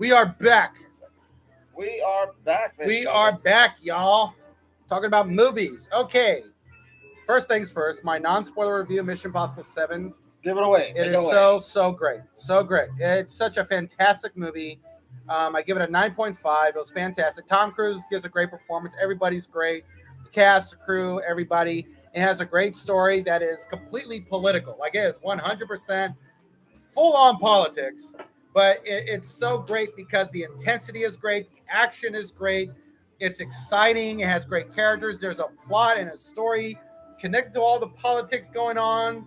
We are back. We are back. We are back, y'all. Talking about movies. Okay. First things first, my non-spoiler review, Mission Impossible 7. Give it away. It is so great. So great. It's such a fantastic movie. I give it a 9.5. It was fantastic. Tom Cruise gives a great performance. Everybody's great. The cast, the crew, everybody. It has a great story that is completely political. Like it is 100% full-on politics. But it's so great because the intensity is great. The action is great. It's exciting. It has great characters. There's a plot and a story connected to all the politics going on.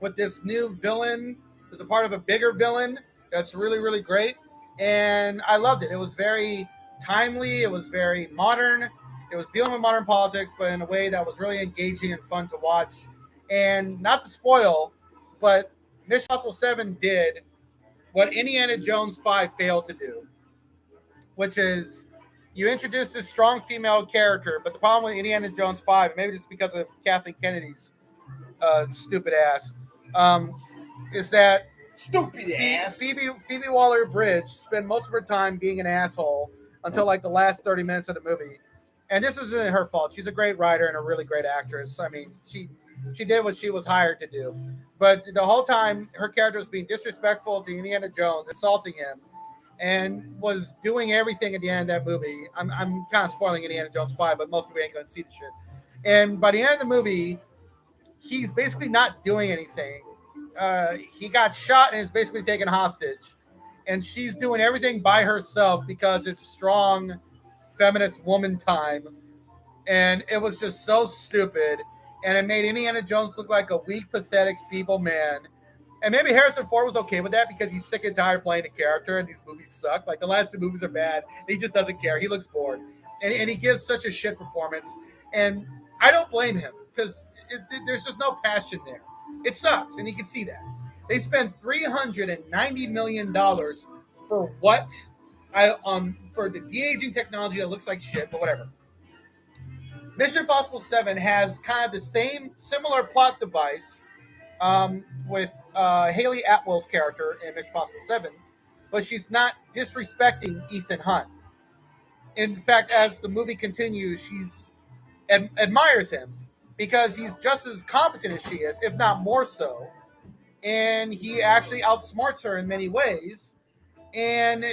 With this new villain as a part of a bigger villain that's really, really great. And I loved it. It was very timely. It was very modern. It was dealing with modern politics, but in a way that was really engaging and fun to watch. And not to spoil, but Mission Impossible 7 did what Indiana Jones 5 failed to do, which is you introduce this strong female character, but the problem with Indiana Jones 5, maybe it's because of Kathleen Kennedy's stupid ass, is that Phoebe Waller-Bridge spent most of her time being an asshole until like the last 30 minutes of the movie. And this isn't her fault. She's a great writer and a really great actress. I mean, she did what she was hired to do. But the whole time, her character was being disrespectful to Indiana Jones, insulting him, and was doing everything at the end of that movie. I'm kind of spoiling Indiana Jones 5, but most people ain't going to see the shit. And by the end of the movie, he's basically not doing anything. He got shot and is basically taken hostage. And she's doing everything by herself because it's strong feminist woman time. And it was just so stupid. And it made Indiana Jones look like a weak, pathetic, feeble man. And maybe Harrison Ford was okay with that because he's sick and tired playing a character and these movies suck. Like the last two movies are bad. And he just doesn't care. He looks bored. And he gives such a shit performance. And I don't blame him because there's just no passion there. It sucks, and you can see that. They spent $390 million for what? For the de-aging technology that looks like shit, but whatever. Mission Impossible 7 has kind of the similar plot device with Haley Atwell's character in Mission Impossible 7, but she's not disrespecting Ethan Hunt. In fact, as the movie continues, she's admires him because he's just as competent as she is, if not more so. And he actually outsmarts her in many ways. And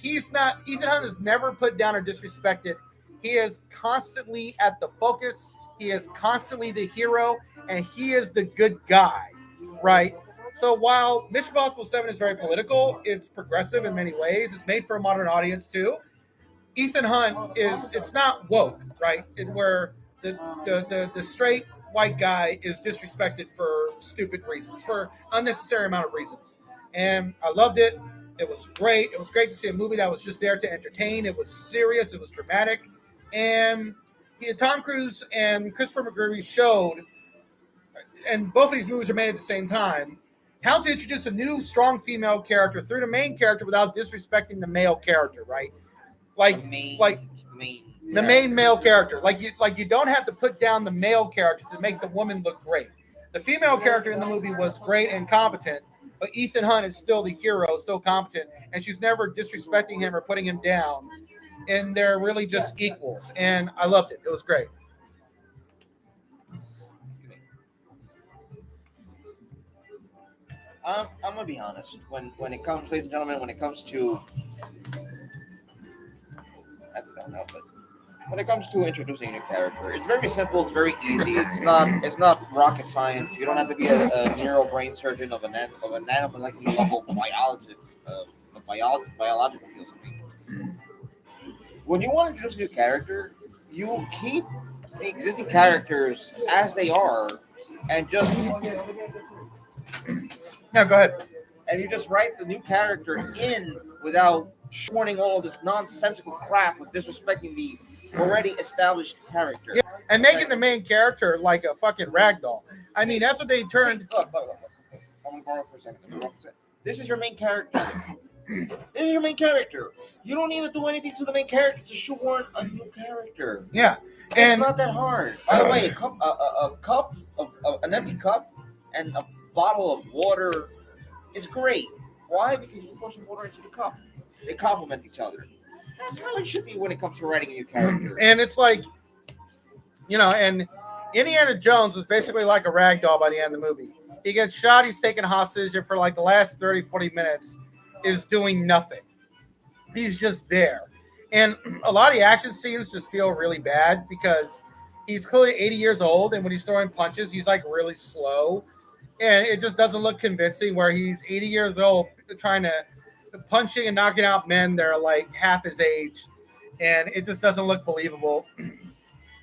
Ethan Hunt has never put down or disrespected. He is constantly at the focus. He is constantly the hero, and he is the good guy, right? So while Mission Impossible 7 is very political, it's progressive in many ways. It's made for a modern audience too. Ethan Hunt it's not woke, right? Where the straight white guy is disrespected for stupid reasons, for unnecessary amount of reasons. And I loved it. It was great. It was great to see a movie that was just there to entertain. It was serious. It was dramatic. And Tom Cruise and Christopher McGreevy showed, and both of these movies are made at the same time, how to introduce a new strong female character through the main character without disrespecting the male character, right? The main male character. Like you don't have to put down the male character to make the woman look great. The female character in the movie was great and competent, but Ethan Hunt is still the hero, still competent, and she's never disrespecting him or putting him down. And they're really just equals. And I loved it. It was great. I'm gonna be honest. When it comes, ladies and gentlemen, when it comes to when it comes to introducing a new character, it's very simple. It's very easy. It's not rocket science. You don't have to be a neural brain surgeon of a nanomolecular level biologist, biological field. When you want to introduce a new character, you keep the existing characters as they are, and just No, go ahead. And you just write the new character in without shorting all of this nonsensical crap with disrespecting the already established character. Yeah, and making the main character like a fucking ragdoll. I mean, that's what they turned. Look. I'm going for a second. This is your main character. This is your main character. You don't need to do anything to the main character to shoehorn a new character. Yeah. It's not that hard. By the way, an empty cup and a bottle of water is great. Why? Because he's pushing water into the cup. They complement each other. That's how it should be when it comes to writing a new character. And it's like, and Indiana Jones was basically like a rag doll by the end of the movie. He gets shot, he's taken hostage, and for like the last 30, 40 minutes is doing nothing. He's just there. And a lot of the action scenes just feel really bad because he's clearly 80 years old, and when he's throwing punches, he's like really slow. And it just doesn't look convincing where he's 80 years old trying to punching and knocking out men that are like half his age. And it just doesn't look believable.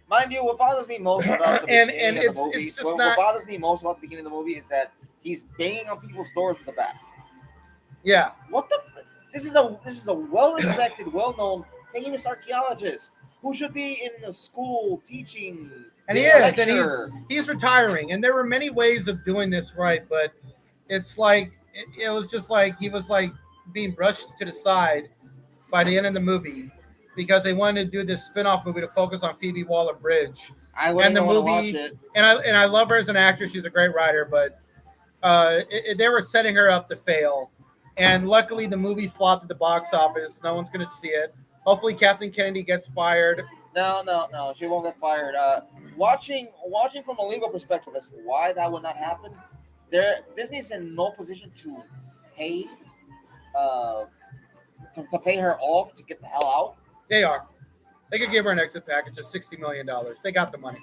Mind you, what bothers me most about the beginning of the movie, it's just what bothers me most about the beginning of the movie is that he's banging on people's doors with the bat. Yeah. What the? This is a well-respected, well-known, famous archaeologist who should be in a school teaching. And he is, and he's retiring. And there were many ways of doing this right, but it's like it was just like he was like being brushed to the side by the end of the movie because they wanted to do this spin-off movie to focus on Phoebe Waller-Bridge. And the movie, watch it. And I love her as an actress. She's a great writer, but they were setting her up to fail. And luckily, the movie flopped at the box office. No one's going to see it. Hopefully, Kathleen Kennedy gets fired. No, she won't get fired. Watching from a legal perspective as to why that would not happen, Disney's in no position to pay to pay her off to get the hell out. They are. They could give her an exit package of $60 million. They got the money.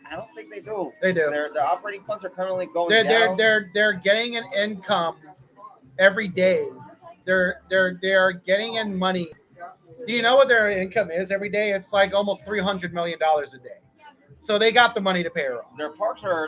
I don't think they do. They do. Their operating funds are currently going down. They're getting an income every day. They're getting in money. Do you know what their income is every day? It's like almost $300 million a day. So they got the money to pay her off. Their parks are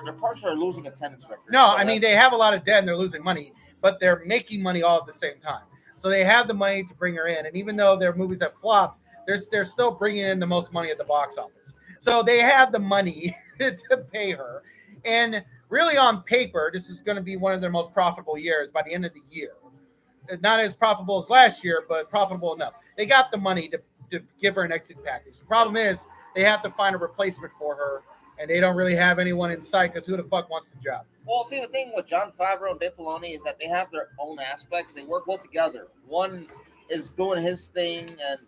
losing attendance records. No, so I mean they have a lot of debt and they're losing money, but they're making money all at the same time. So they have the money to bring her in, and even though their movies have flopped, they're still bringing in the most money at the box office. So they have the money to pay her, and really on paper, this is going to be one of their most profitable years by the end of the year. Not as profitable as last year, but profitable enough. They got the money to give her an exit package. The problem is they have to find a replacement for her, and they don't really have anyone in sight because who the fuck wants the job? Well, see, the thing with Jon Favreau and Dave Filoni is that they have their own aspects. They work well together. One is doing his thing, and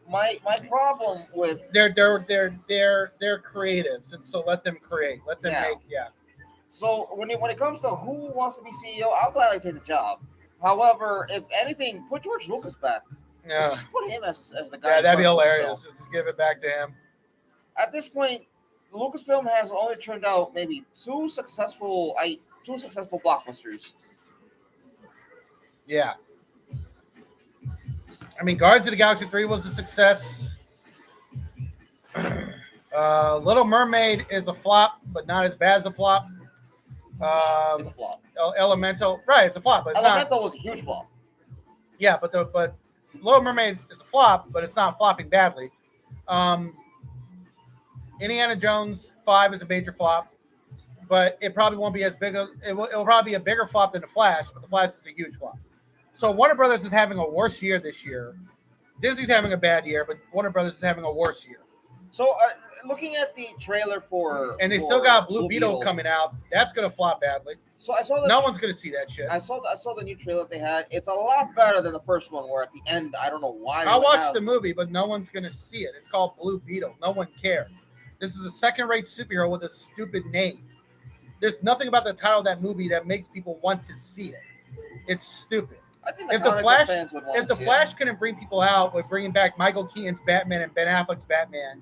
my problem with they're creatives, and so let them create. Let them make. So when it comes to who wants to be CEO, I'll gladly take the job. However, if anything, put George Lucas back. Yeah. Just put him as the guy. Yeah, that'd be hilarious. Just give it back to him. At this point, Lucasfilm has only turned out maybe two successful blockbusters. Yeah. I mean, Guardians of the Galaxy 3 was a success. Little Mermaid is a flop, but not as bad as a flop. It's a flop. Elemental, right? It's a flop, but Elemental was a huge flop. Yeah, but Little Mermaid is a flop, but it's not flopping badly. Indiana Jones 5 is a major flop, but it probably won't be as big. It will probably be a bigger flop than The Flash, but The Flash is a huge flop. So Warner Brothers is having a worse year this year. Disney's having a bad year, but Warner Brothers is having a worse year. So looking at the trailer and they still got Blue Beetle coming out. That's gonna flop badly. So I saw no one's gonna see that shit. I saw the new trailer they had. It's a lot better than the first one, where at the end I don't know why. I watched the movie, but no one's gonna see it. It's called Blue Beetle. No one cares. This is a second-rate superhero with a stupid name. There's nothing about the title of that movie that makes people want to see it. It's stupid. I think if the Flash couldn't bring people out with bringing back Michael Keaton's Batman and Ben Affleck's Batman,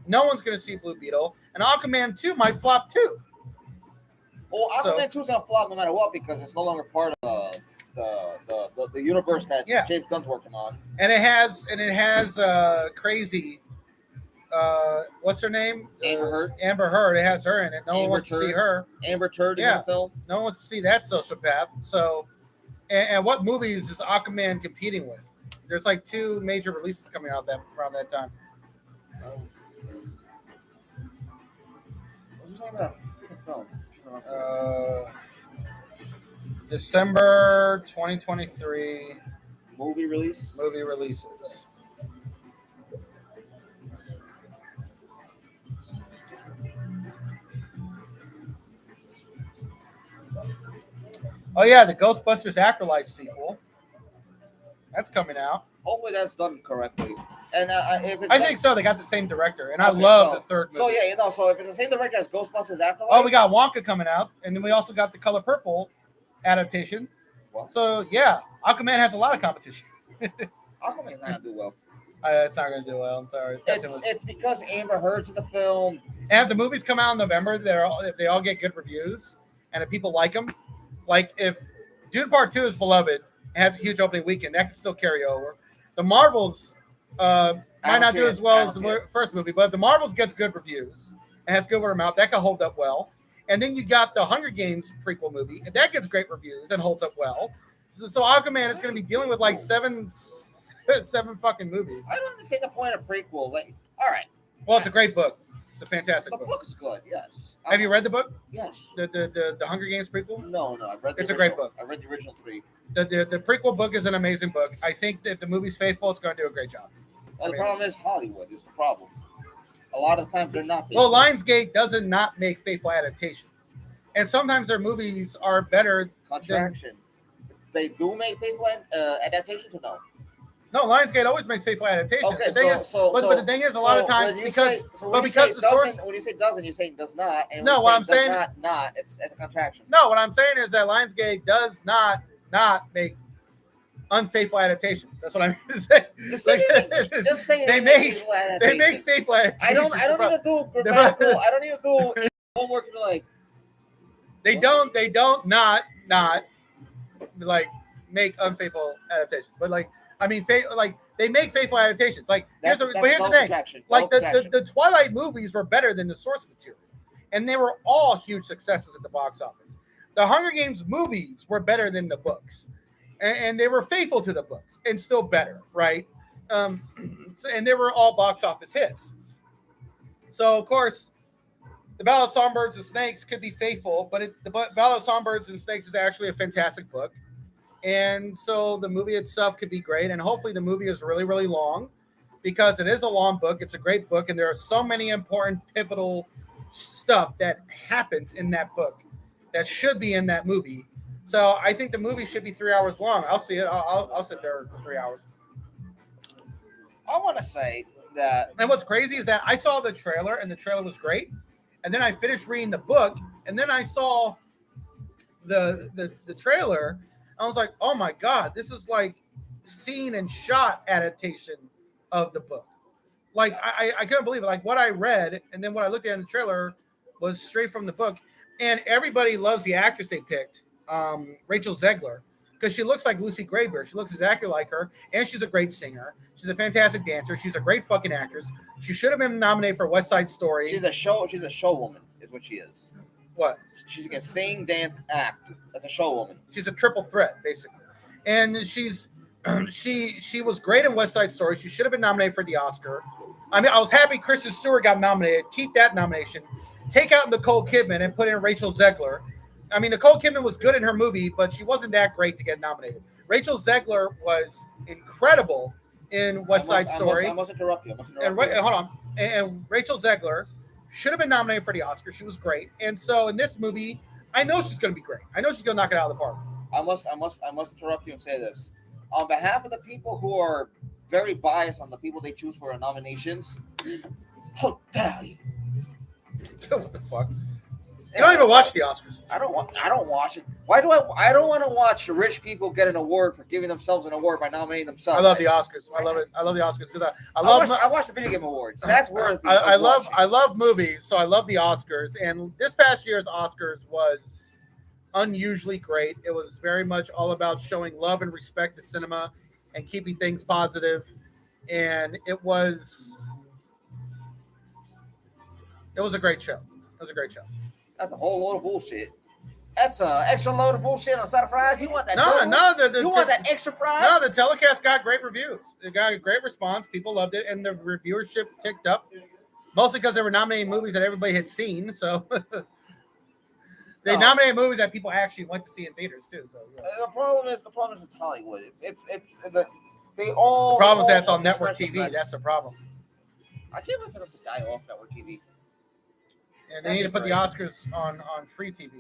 no one's going to see Blue Beetle. And Aquaman 2 might flop too. Well, Aquaman 2 is going to flop no matter what because it's no longer part of the universe that James Gunn's working on. And it has crazy. What's her name? Amber Heard. It has her in it. No one wants to see her. Amber Heard in the film. No one wants to see that sociopath. So, and what movies is Aquaman competing with? There's like 2 major releases coming out around that time. What's the name of that film? December 2023. Movie releases. Oh yeah, the Ghostbusters Afterlife sequel. That's coming out. Hopefully that's done correctly. And if it's I done- think so. They got the same director, and I Okay, love so- the third movie. So yeah, you know, so if it's the same director as Ghostbusters Afterlife, Oh, we got Wonka coming out, and then we also got the Color Purple adaptation. What? So yeah, Aquaman has a lot of competition. Aquaman's not gonna do well. It's not going to do well. I'm sorry. It's got too much. It's because Amber Heard's in the film. And if the movies come out in November, if they all get good reviews, and if people like them, like if Dune Part 2 is beloved and has a huge opening weekend, that can still carry over. The Marvels might not do as well as the first movie, but if the Marvels gets good reviews and has good word of mouth, that can hold up well. And then you got the Hunger Games prequel movie, and that gets great reviews and holds up well. So Aquaman is going to be dealing with like seven fucking movies. I don't understand the point of prequel. Like, all right. Well, it's a great book. It's a fantastic The book. book is good. Yes. Have you read the book? Yes. The Hunger Games prequel? No, I've read. It's a great book. I read the original 3. The prequel book is an amazing book. I think that if the movie's faithful, it's going to do a great job. Well, the problem is Hollywood is the problem. A lot of times they're not faithful. Well, Lionsgate doesn't not make faithful adaptations, and sometimes their movies are better. Contraction. They do make faithful adaptations or no? No, Lionsgate always makes faithful adaptations. Okay, the thing is, but the thing is, a lot of times because the source. When you say doesn't, you're saying does not. And No, what I'm saying not. It's a contraction. No, what I'm saying is that Lionsgate does not make unfaithful adaptations. That's what I'm saying. Just saying. They make faithful adaptations. I don't even do grammatical. I don't even do homework. Like they don't not like make unfaithful adaptations, but like. I mean, like they make faithful adaptations. Like here's the thing: like the Twilight movies were better than the source material, and they were all huge successes at the box office. The Hunger Games movies were better than the books, and they were faithful to the books and still better, right? And they were all box office hits. So of course, the Ballad of Songbirds and Snakes could be faithful, but the Ballad of Songbirds and Snakes is actually a fantastic book. And so the movie itself could be great. And hopefully the movie is really, really long because it is a long book. It's a great book. And there are so many important, pivotal stuff that happens in that book that should be in that movie. So I think the movie should be 3 hours long. I'll see it. I'll sit there for 3 hours. I want to say that. And what's crazy is that I saw the trailer and the trailer was great. And then I finished reading the book. And then I saw the trailer. I was like, oh my God, this is like scene and shot adaptation of the book. Like I couldn't believe it. Like what I read and then what I looked at in the trailer was straight from the book. And everybody loves the actress they picked, Rachel Zegler, because she looks like Lucy Graybeard. She looks exactly like her, and she's a great singer. She's a fantastic dancer. She's a great fucking actress. She should have been nominated for West Side Story. She's a show woman, is what she is. What? She can sing, dance, act. That's a show woman. She's a triple threat, basically. And she's she was great in West Side Story. She should have been nominated for the Oscar. I mean, I was happy Kristen Stewart got nominated. Keep that nomination. Take out Nicole Kidman and put in Rachel Zegler. I mean, Nicole Kidman was good in her movie, but she wasn't that great to get nominated. Rachel Zegler was incredible in West Side Story. I must interrupt you. Hold on. And Rachel Zegler should have been nominated for the Oscar. She was great. And so in this movie, I know she's going to be great. I know she's going to knock it out of the park. I must interrupt you and say this. On behalf of the people who are very biased on the people they choose for nominations, how dare you? What the fuck? You don't even watch the Oscars. I don't watch it. Why do I don't want to watch rich people get an award for giving themselves an award by nominating themselves. I love the Oscars. I love it. I love the Oscars because I watch the video game awards. That's worth. I love movies, so I love the Oscars. And this past year's Oscars was unusually great. It was very much all about showing love and respect to cinema and keeping things positive. And it was a great show. It was a great show. That's a whole load of bullshit. That's an extra load of bullshit on a side of fries. You want that? You want that extra fries? No, the telecast got great reviews. It got a great response. People loved it, and the reviewership ticked up. Mostly because they were nominating movies that everybody had seen. So they nominated movies that people actually went to see in theaters too. So yeah. The problem is it's Hollywood. The problem is that's on network TV. That's the problem. I can't wait for them to die off network TV. And they need to put the Oscars on free TV.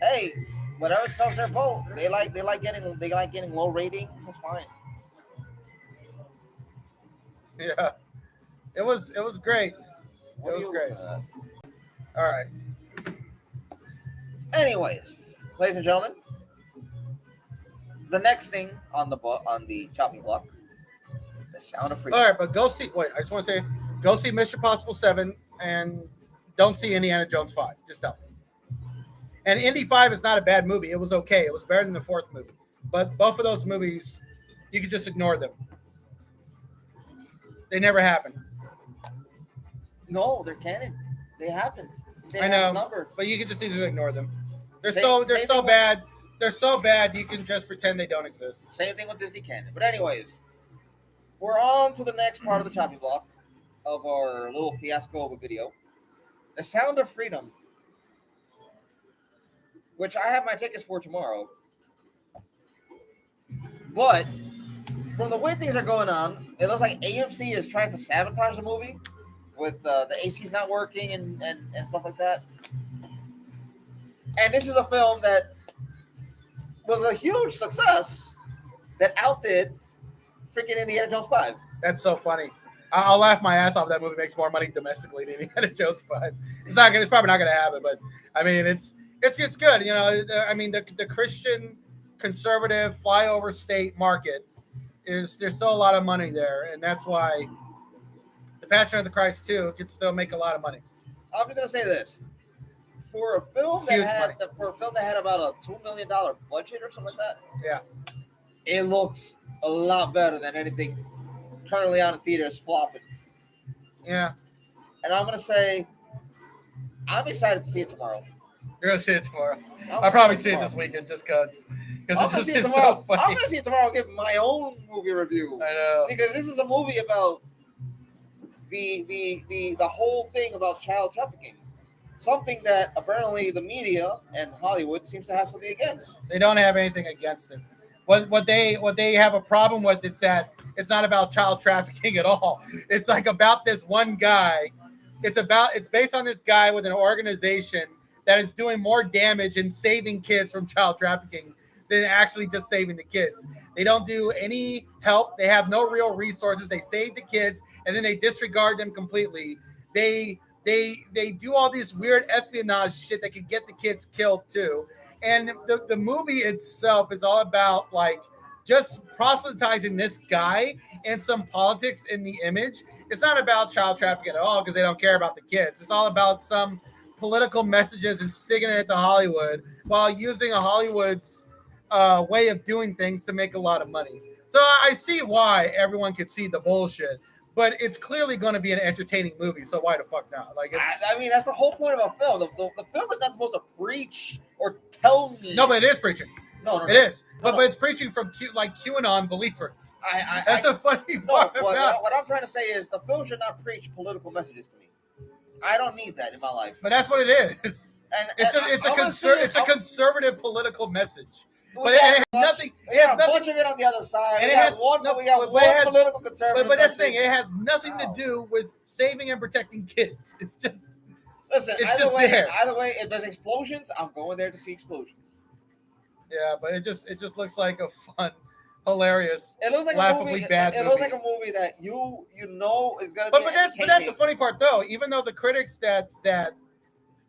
Hey, whatever sells their vote. They like getting low ratings. It's fine. Yeah, it was great. What It are was you great. looking at? All right. Anyways, ladies and gentlemen, the next thing on the chopping block, the Sound of Freedom. All right, but go see. Wait, I just want to say, go see Mission Possible 7 and don't see Indiana Jones 5. Just don't. And Indy 5 is not a bad movie. It was okay. It was better than the fourth movie. But both of those movies, you could just ignore them. They never happened. No, they're canon. They happened. They I have know, numbers. but you can just easily ignore them. They're Same- so same thing bad. They're so bad you can just pretend they don't exist. Same thing with Disney canon. But anyways, we're on to the next part of the chopping block of our little fiasco of a video. The Sound of Freedom, which I have my tickets for tomorrow. But from the way things are going on, it looks like AMC is trying to sabotage the movie with the AC's not working and stuff like that. And this is a film that was a huge success that outdid freaking Indiana Jones 5. That's so funny. I'll laugh my ass off. That movie makes more money domestically than Indiana Jones 5. It's not. It's probably not going to happen, but I mean, it's good. You know, I mean, the Christian conservative flyover state market there's still a lot of money there, and that's why the Passion of the Christ 2 can still make a lot of money. I'm just gonna say this: for a film that had about a $2 million budget or something like that, Yeah, it looks a lot better than anything currently out in theaters flopping. yeah. And I'm gonna say, I'm excited to see it tomorrow. You're gonna see it tomorrow. I'll I'll probably see it tomorrow. this weekend just because I'm it gonna just see it is tomorrow. so funny. I'm gonna see it tomorrow. Give my own movie review I know. because this is a movie about the whole thing about child trafficking, something that apparently the media and Hollywood seems to have something against. They don't have anything against it. What they have a problem with is that it's not about child trafficking at all. It's like about this one guy. It's based on this guy with an organization that is doing more damage in saving kids from child trafficking than actually just saving the kids. They don't do any help. They have no real resources. They save the kids and then they disregard them completely. They do all these weird espionage shit that could get the kids killed too. And the movie itself is all about like just proselytizing this guy and some politics in the image. It's not about child trafficking at all because they don't care about the kids. It's all about some political messages and sticking it to Hollywood while using a Hollywood's way of doing things to make a lot of money. So I see why everyone could see the bullshit, but it's clearly going to be an entertaining movie. So why the fuck not? Like, I mean, that's the whole point of a film. The film is not supposed to preach or tell me. No, but it is preaching. No. It is. But it's preaching from QAnon believers. That's the funny part about it. What I'm trying to say is the film should not preach political messages to me. I don't need that in my life. But that's what it is. And It's a conservative political message. But it has nothing. We have a bunch of it on the other side. And we have one political conservative. But that's the thing. It has nothing to do with saving and protecting kids. It's just. Listen. It's either just way, there. Either way, if there's explosions, I'm going there to see explosions. Yeah, but it just looks like a fun, hilarious, it looks like laughably a movie, bad it movie. looks like a movie that you know is going to be But that's the funny part, though. Even though the critics that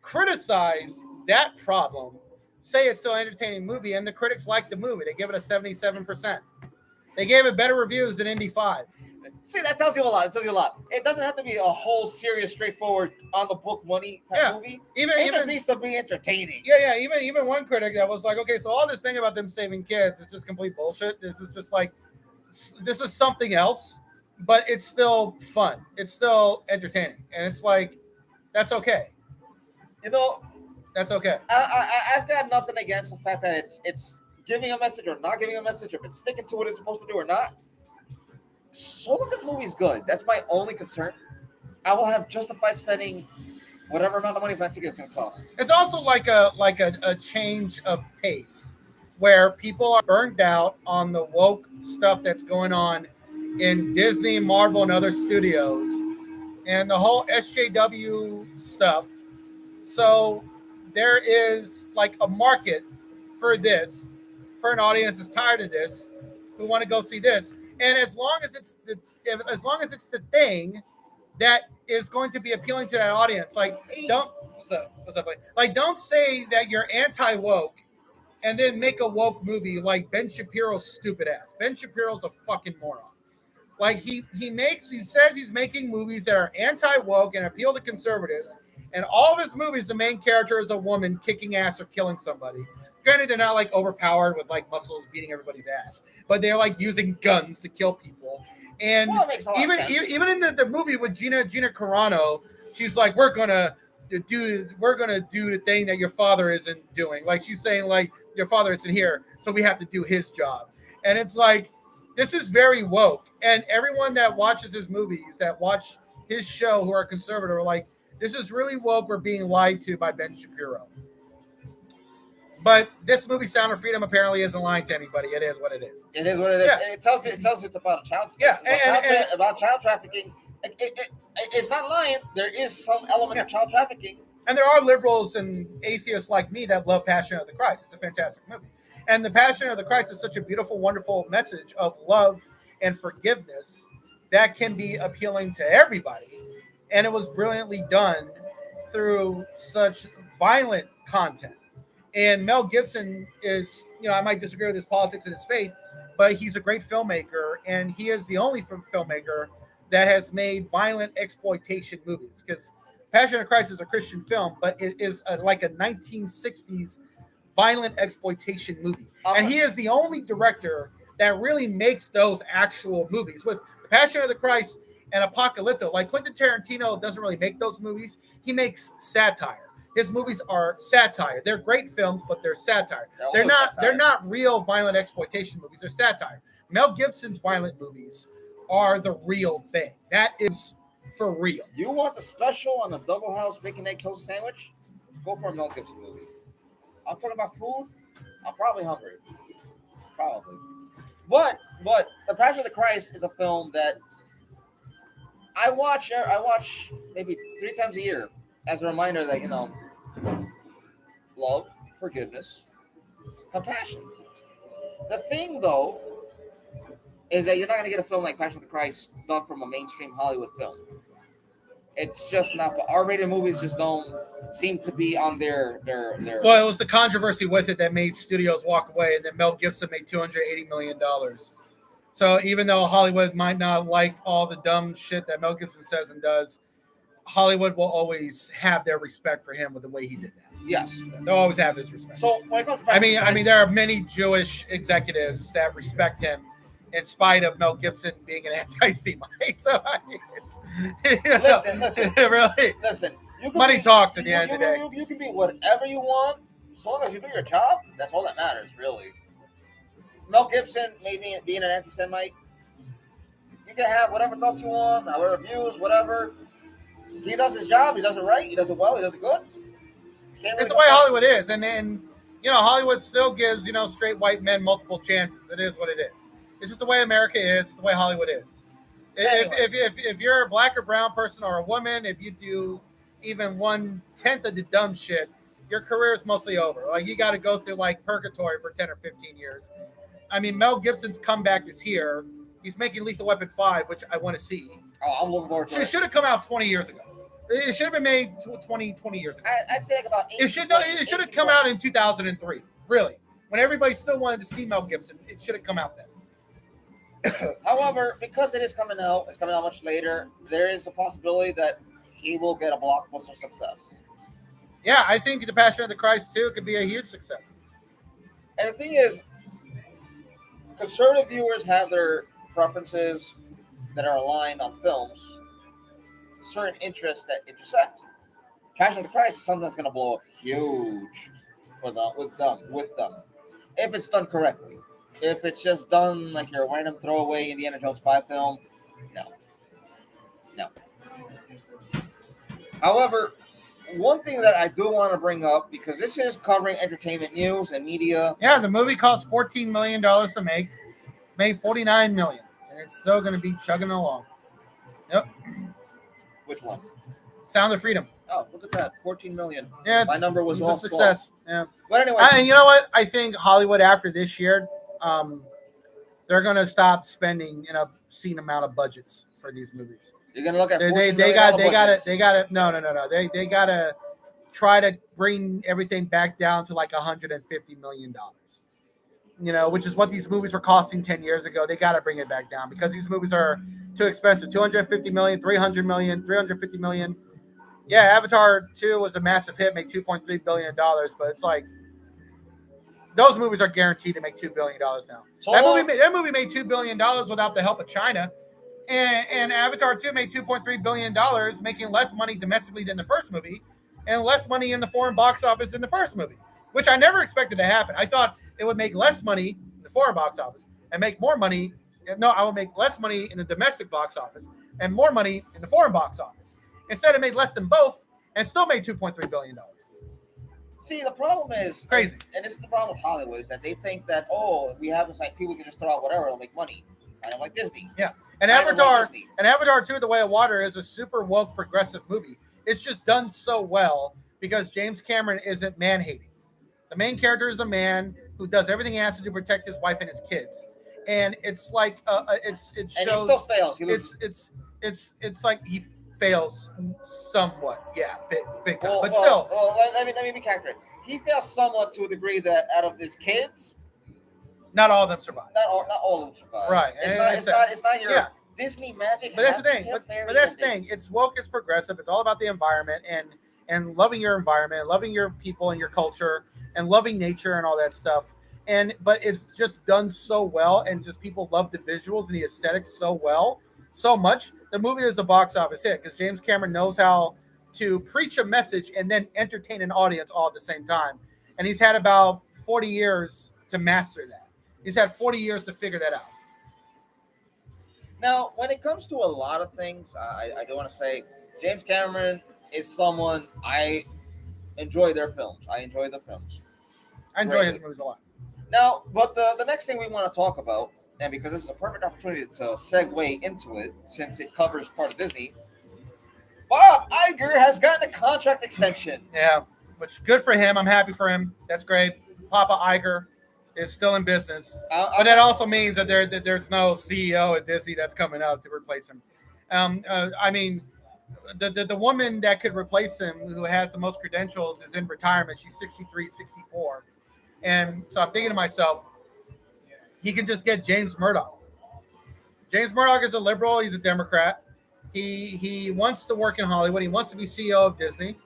criticize that problem say it's still an entertaining movie, and the critics like the movie, they give it a 77%. They gave it better reviews than Indy 5. See, that tells you a lot. It doesn't have to be a whole serious, straightforward, on the book money type movie. It just needs to be entertaining. Yeah. Even one critic that was like, okay, so all this thing about them saving kids is just complete bullshit. This is something else, but it's still fun. It's still entertaining, and it's like that's okay. You know, that's okay. I've got nothing against the fact that it's giving a message or not giving a message, if it's sticking to what it's supposed to do or not. So long as the movie's good. That's my only concern. I will have justified spending whatever amount of money that ticket's going to cost. It's also like a change of pace where people are burned out on the woke stuff that's going on in Disney, Marvel, and other studios, and the whole SJW stuff. So there is like a market for this, for an audience that's tired of this, who want to go see this. And as long as it's the thing that is going to be appealing to that audience, like don't what's up, like don't say that you're anti woke and then make a woke movie like Ben Shapiro's stupid ass. Ben Shapiro's a fucking moron. Like he says he's making movies that are anti woke and appeal to conservatives, and all of his movies, the main character is a woman kicking ass or killing somebody. Granted, they're not like overpowered with like muscles beating everybody's ass, but they're like using guns to kill people. And even in the movie with Gina Carano, she's like, we're gonna do the thing that your father isn't doing. Like she's saying, like your father isn't here, so we have to do his job. And it's like, this is very woke. And everyone that watches his movies, that watch his show, who are conservative, are like, this is really woke. We're being lied to by Ben Shapiro. But this movie, Sound of Freedom, apparently isn't lying to anybody. It is what it is. It is what it is. Yeah. It tells you it's about child. Yeah, about child trafficking. It's not lying. There is some element of child trafficking. And there are liberals and atheists like me that love Passion of the Christ. It's a fantastic movie. And the Passion of the Christ is such a beautiful, wonderful message of love and forgiveness that can be appealing to everybody. And it was brilliantly done through such violent content. And Mel Gibson is, I might disagree with his politics and his faith, but he's a great filmmaker. And he is the only filmmaker that has made violent exploitation movies. Because Passion of Christ is a Christian film, but it is like a 1960s violent exploitation movie. And he is the only director that really makes those actual movies. With Passion of the Christ and Apocalypto, like Quentin Tarantino doesn't really make those movies. He makes satire. His movies are satire. They're great films, but they're satire. They're not real violent exploitation movies. They're satire. Mel Gibson's violent movies are the real thing. That is for real. You want the special on the Double House bacon egg toast sandwich? Go for a Mel Gibson movie. I'm talking about food. I'm probably hungry. Probably. But The Passion of the Christ is a film that I watch maybe 3 times a year as a reminder that, love, forgiveness, compassion. The thing, though, is that you're not going to get a film like Passion of the Christ done from a mainstream Hollywood film. It's just not. R-rated movies just don't seem to be on their. Well, it was the controversy with it that made studios walk away, and then Mel Gibson made $280 million. So even though Hollywood might not like all the dumb shit that Mel Gibson says and does, Hollywood will always have their respect for him with the way he did that. Yes, they'll always have his respect. So when it comes to I mean, there are many Jewish executives that respect him, in spite of Mel Gibson being an anti-Semite. So I mean, listen, really, listen. Money talks at the end of the day. You can be whatever you want, as long as you do your job. That's all that matters, really. Mel Gibson, maybe being an anti-Semite, you can have whatever thoughts you want, however views, whatever. He does his job. He does it right. He does it well. He does it good. It's the way Hollywood is, and Hollywood still gives straight white men multiple chances. It is what it is. It's just the way America is. It's the way Hollywood is. If you're a black or brown person or a woman, if you do even 1/10 of the dumb shit, your career is mostly over. Like, you got to go through like purgatory for 10 or 15 years. I mean, Mel Gibson's comeback is here. He's making Lethal Weapon 5, which I want to see. Oh, I'm looking forward to it. It should have come out 20 years ago. It should have been made 20 years ago. I'd say like about 18, it should have come out in 2003. Really, when everybody still wanted to see Mel Gibson, it should have come out then. However, because it's coming out much later, there is a possibility that he will get a blockbuster success. Yeah, I think The Passion of the Christ 2 could be a huge success. And the thing is, conservative viewers have their preferences that are aligned on films, certain interests that intersect. Passion of the Christ is something that's going to blow up huge with them, if it's done correctly. If it's just done like your random throwaway Indiana Jones 5 film, no. However, one thing that I do want to bring up, because this is covering entertainment news and media. Yeah, the movie cost $14 million to make. It's made $49 million, and it's still going to be chugging along. Yep. Which one? Sound of Freedom. Oh, look at that, 14 million. Yeah, My number was a off success. 12. Yeah, But anyway, and you know what? I think Hollywood after this year, they're gonna stop spending an obscene amount of budgets for these movies. you're gonna look at They 14 they million got dollar they got to budgets. they got to no. They got to try to bring everything back down to like $150 million. Which is what these movies were costing 10 years ago. They got to bring it back down because these movies are too expensive. 250 million, 300 million, 350 million. Yeah, Avatar 2 was a massive hit, made $2.3 billion, but it's like those movies are guaranteed to make $2 billion now. That movie made $2 billion without the help of China. And Avatar 2 made $2.3 billion, making less money domestically than the first movie and less money in the foreign box office than the first movie, which I never expected to happen. I thought it would make less money in the foreign box office and make more money. No, I would make less money in the domestic box office and more money in the foreign box office. Instead, it made less than both and still made $2.3 billion. See, the problem is Crazy. and this is the problem with Hollywood, is that they think that we have this like people can just throw out whatever, it'll make money, kind of like Disney. Yeah. And Kind of like Avatar, Disney. and Avatar 2, The Way of Water is a super woke progressive movie. It's just done so well because James Cameron isn't man-hating. The main character is a man who does everything he has to do to protect his wife and his kids. And it's like it shows, And he still fails. it's like he fails somewhat. Yeah, big time. But well, still, let me be accurate. He fails somewhat to a degree that out of his kids, not all of them survive. not all of them survive. Right. It's not your Yeah. Disney magic. But that's the thing. But that's the thing. It's woke. It's progressive. It's all about the environment and loving your environment, loving your people and your culture, and loving nature and all that stuff. But it's just done so well, and just people love the visuals and the aesthetics so well, so much. The movie is a box office hit because James Cameron knows how to preach a message and then entertain an audience all at the same time. And he's had about 40 years to master that. He's had 40 years to figure that out. Now, when it comes to a lot of things, I do want to say James Cameron is someone I enjoy their films. I enjoy the films. I enjoy his movies a lot. Now, but the next thing we want to talk about, and because this is a perfect opportunity to segue into it, since it covers part of Disney, Bob Iger has gotten a contract extension. Yeah, which good for him. I'm happy for him. That's great. Papa Iger is still in business, but that also means that there's no CEO at Disney that's coming up to replace him. I mean, the woman that could replace him, who has the most credentials, is in retirement. She's 63, 64. And so I'm thinking to myself, he can just get James Murdoch. James Murdoch is a liberal. He's a Democrat. He wants to work in Hollywood. He wants to be CEO of Disney.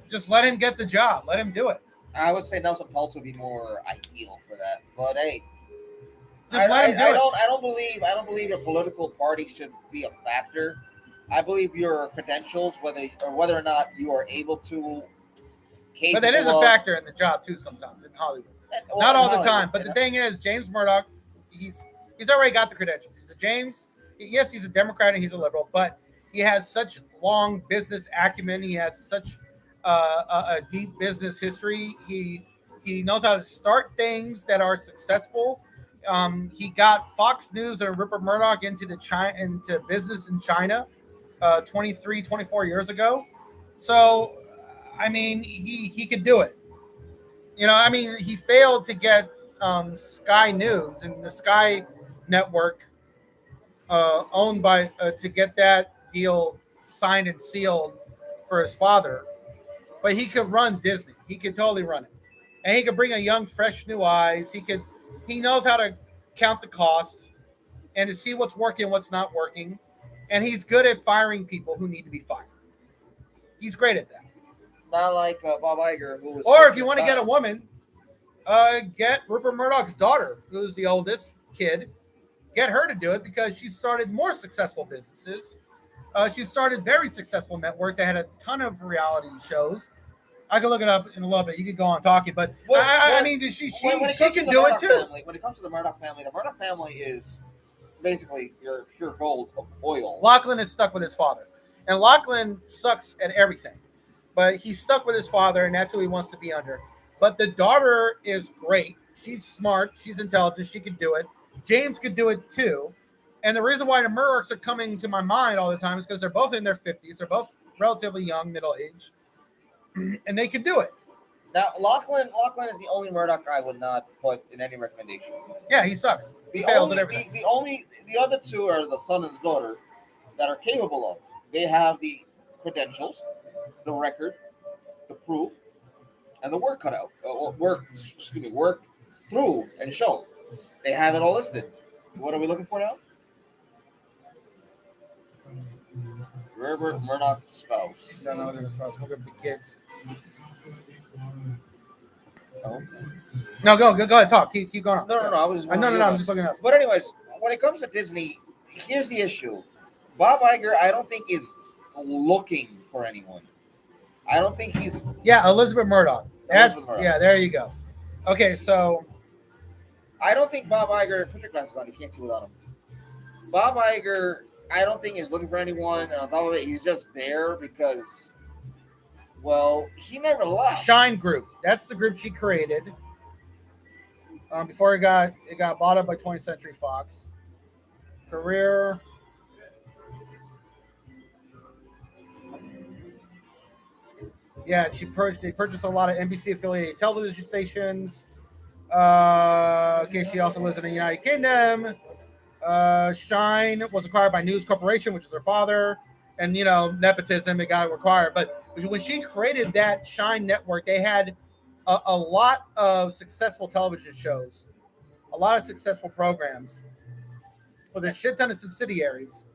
Just let him get the job. Let him do it. I would say Nelson Peltz would be more ideal for that. But hey, let him do it. I don't believe your political party should be a factor. I believe your credentials, whether or not you are able to. But that is a factor in the job too. Sometimes in Hollywood, not all the time. But the thing is, James Murdoch, he's already got the credentials. He's a James. Yes, he's a Democrat and he's a liberal, but he has such long business acumen. He has such a deep business history. He knows how to start things that are successful. He got Fox News and Rupert Murdoch into business in China 24 years ago. So, I mean, he could do it. I mean, he failed to get Sky News and the Sky Network owned by to get that deal signed and sealed for his father. But he could run Disney. He could totally run it. And he could bring a young, fresh new eyes. He knows how to count the costs and to see what's working, what's not working. And he's good at firing people who need to be fired. He's great at that. Not like Bob Iger, who was. Or if you want to get a woman, get Rupert Murdoch's daughter, who's the oldest kid. Get her to do it because she started more successful businesses. She started very successful networks that had a ton of reality shows. I can look it up in a little bit. You could go on talking, but I mean, she can do it too. When it comes to the Murdoch family is basically your pure gold of oil. Lachlan is stuck with his father, and Lachlan sucks at everything, but he's stuck with his father, and that's who he wants to be under. But the daughter is great. She's smart. She's intelligent. She can do it. James could do it too. And the reason why the Murdochs are coming to my mind all the time is because they're both in their 50s. They're both relatively young, middle age, and they can do it. Now, Lachlan is the only Murdoch I would not put in any recommendation. Yeah, he sucks. He fails at everything. The other two are the son and the daughter that are capable of. They have the credentials, the record, the proof, and the work cut out. Work through and show. They have it all listed. What are we looking for now? Rupert Murdoch's spouse. No, they're the spouse. Look at the kids. Oh. No, go ahead, talk. Keep going on. No. I was. I'm just looking up. But anyways, when it comes to Disney, here's the issue. Bob Iger, I don't think is looking for anyone. I don't think he's. Yeah, Elizabeth Murdoch. Yeah. There you go. Okay, so I don't think Bob Iger. Put your glasses on. You can't see without them. Bob Iger, I don't think is looking for anyone. And on top of it, he's just there because, well, he never left. Shine Group. That's the group she created. Before it got bought up by 20th Century Fox. Career. Yeah, they purchased a lot of NBC affiliated television stations. She also lives in the United Kingdom. Shine was acquired by News Corporation, which is her father, and nepotism, it got acquired. But when she created that Shine network, they had a lot of successful television shows, a lot of successful programs with a shit ton of subsidiaries.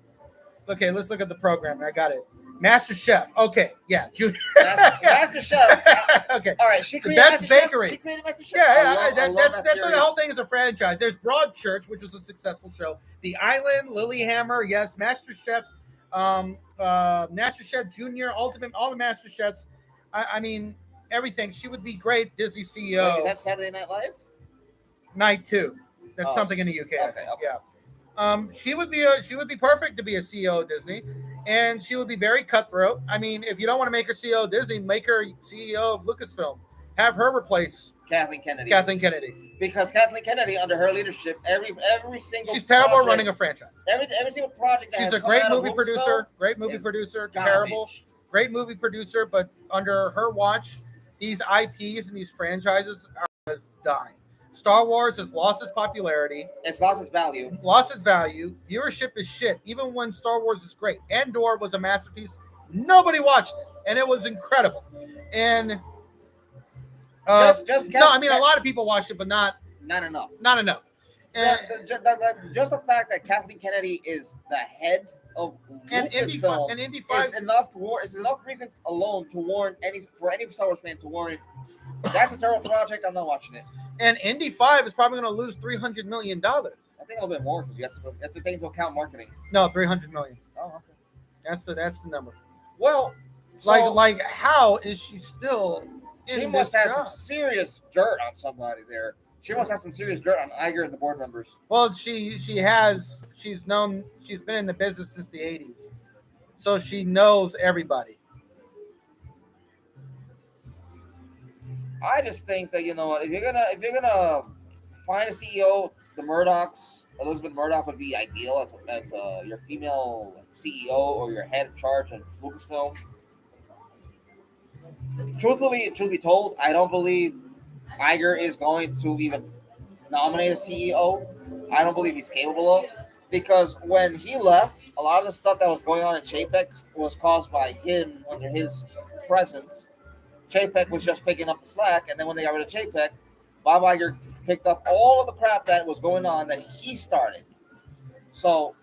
Okay, let's look at the program. I got it. Master Chef. Okay, yeah. Master Chef. Okay. All right. She created the best Master bakery. Chef? She created Master Chef. Yeah. That's the whole thing is a franchise. There's Broadchurch, which was a successful show. The Island, Lilyhammer, yes. Master Chef, Master Chef Junior, Ultimate, all the Master Chefs. I mean, everything. She would be great Disney CEO. Wait, is that Saturday Night Live? Night 2. That's something in the UK. Okay. Yeah. She would be perfect to be a CEO of Disney, and she would be very cutthroat. I mean, if you don't want to make her CEO of Disney, make her CEO of Lucasfilm. Have her replace Kathleen Kennedy. Because Kathleen Kennedy, under her leadership, every single she's terrible at running a franchise. Every single project. She's a great movie producer. Great movie producer. Terrible. Great movie producer, but under her watch, these IPs and these franchises are just dying. Star Wars has lost its popularity. It's lost its value. Viewership is shit, even when Star Wars is great. Andor was a masterpiece. Nobody watched it, and it was incredible. And a lot of people watched it, but not enough. Not enough. And, just the fact that Kathleen Kennedy is the head of Lucasfilm Indy 5 is enough reason alone to warn any Star Wars fan to warn. That's a terrible project. I'm not watching it. And Indy 5 is probably going to lose $300 million. I think a little bit more because you have to take into account marketing. No, $300 million. Oh, okay. That's the number. Well, like how is she still? She must have some serious dirt on somebody there. She must have some serious dirt on Iger and the board members. Well, she's been in the business since the 80s, so she knows everybody. I just think that if you're gonna find a CEO, the Murdochs, Elizabeth Murdoch would be ideal as your female CEO or your head of charge of Lucasfilm. Truth be told, I don't believe Iger is going to even nominate a CEO. I don't believe he's capable of, because when he left, a lot of the stuff that was going on in Chapek was caused by him under his presence. Chapek was just picking up the slack, and then when they got rid of Chapek, Bob Iger picked up all of the crap that was going on that he started. So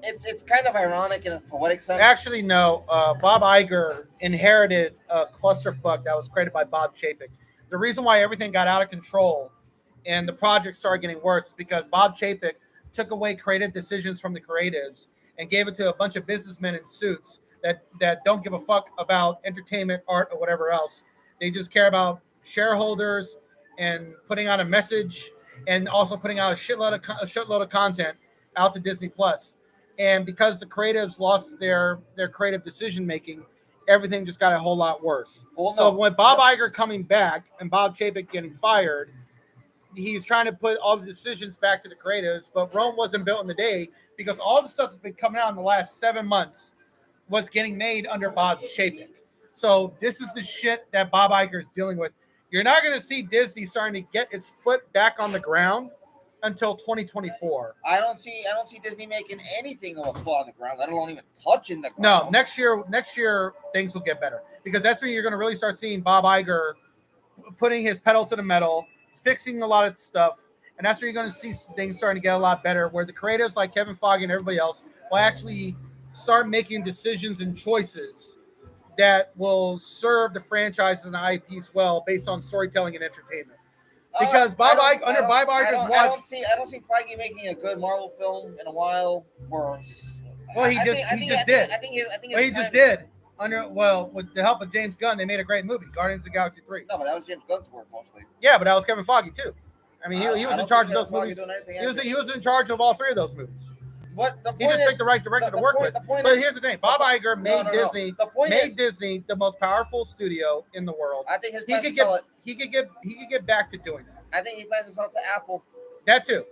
it's kind of ironic in a poetic sense. Actually, no. Bob Iger inherited a clusterfuck that was created by Bob Chapek. The reason why everything got out of control and the project started getting worse is because Bob Chapek took away creative decisions from the creatives and gave it to a bunch of businessmen in suits that don't give a fuck about entertainment, art, or whatever else. They just care about shareholders and putting out a message, and also putting out a shitload of content out to Disney Plus. And because the creatives lost their creative decision making, everything just got a whole lot worse. So when Bob Iger coming back and Bob Chapek getting fired, he's trying to put all the decisions back to the creatives. But Rome wasn't built in a day, because all the stuff that's been coming out in the last 7 months was getting made under Bob Chapek. So this is the shit that Bob Iger is dealing with. You're not going to see Disney starting to get its foot back on the ground until 2024. I don't see Disney making anything of a foot on the ground, let alone even touching the ground. No, next year things will get better because that's when you're going to really start seeing Bob Iger putting his pedal to the metal, fixing a lot of stuff, and that's where you're going to see things starting to get a lot better. Where the creatives like Kevin Feige and everybody else will actually start making decisions and choices that will serve the franchises and the IPs well based on storytelling and entertainment. Because Bob Iger, under Bob Iger's watch, I don't see Feige making a good Marvel film in a while. He just did. With the help of James Gunn, they made a great movie, Guardians of the Galaxy 3. No, but that was James Gunn's work mostly. Yeah, but that was Kevin Feige too. I mean, he was in charge of those movies. He was in charge of all three of those movies. He just picked the right director to work with. But here's the thing: Bob Iger made Disney the most powerful studio in the world. I think he could get back to doing that. I think he plans to sell to Apple. That too.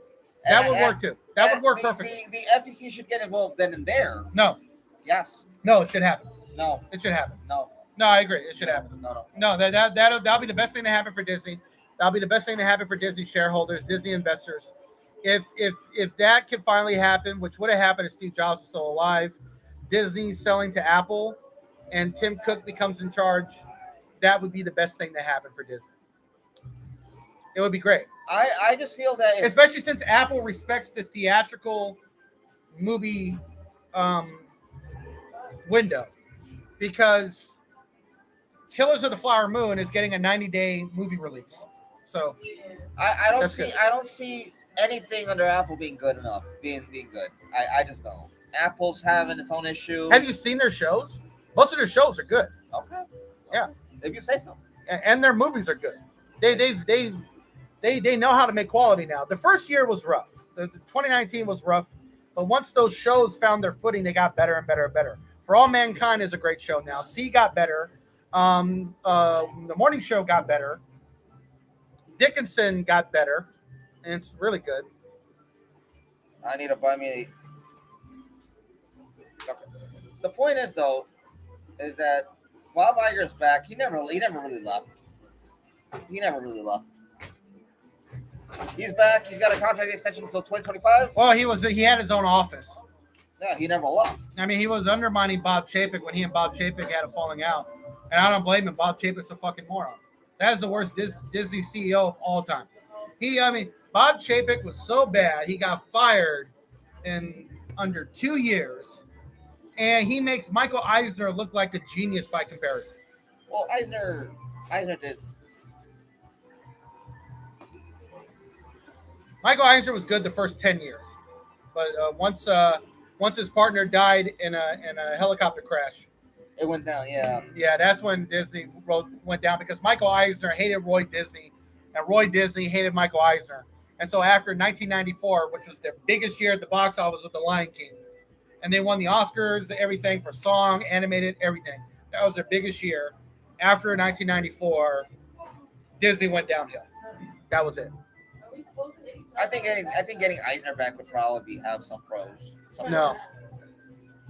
That would work too. That would work perfectly. The FTC should get involved then and there. No. Yes. No, it should happen. No. It should happen. No. No, I agree. It should happen. No. That'll be the best thing to happen for Disney. That'll be the best thing to happen for Disney shareholders, Disney investors. If that can finally happen, which would have happened if Steve Jobs was still alive, Disney selling to Apple, and Tim Cook becomes in charge, that would be the best thing to happen for Disney. It would be great. I just feel that especially since Apple respects the theatrical movie window, because Killers of the Flower Moon is getting a 90-day movie release. So I don't see anything under Apple being good enough, being good. I just don't. Apple's having its own issues. Have you seen their shows? Most of their shows are good. Okay. Yeah. If you say so. And their movies are good. They know how to make quality now. The first year was rough. The 2019 was rough, but once those shows found their footing, they got better and better and better. For All Mankind is a great show now. C got better. The Morning Show got better. Dickinson got better, and it's really good. I need to buy me. The point is, though, is that Bob Iger's back. He never really left. He's back. He's got a contract extension until 2025. Well, he had his own office. Yeah, he never left. I mean, he was undermining Bob Chapek when he and Bob Chapek had a falling out. And I don't blame him. Bob Chapek's a fucking moron. That is the worst Disney CEO of all time. Bob Chapek was so bad, he got fired in under 2 years. And he makes Michael Eisner look like a genius by comparison. Well, Eisner did. Michael Eisner was good the first 10 years. But once his partner died in a helicopter crash, it went down, yeah. Yeah, that's when Disney went down because Michael Eisner hated Roy Disney, and Roy Disney hated Michael Eisner. And so after 1994, which was their biggest year at the box office with The Lion King, and they won the Oscars, everything for song, animated, everything. That was their biggest year. After 1994, Disney went downhill. That was it. I think getting Eisner back would probably have some pros. No.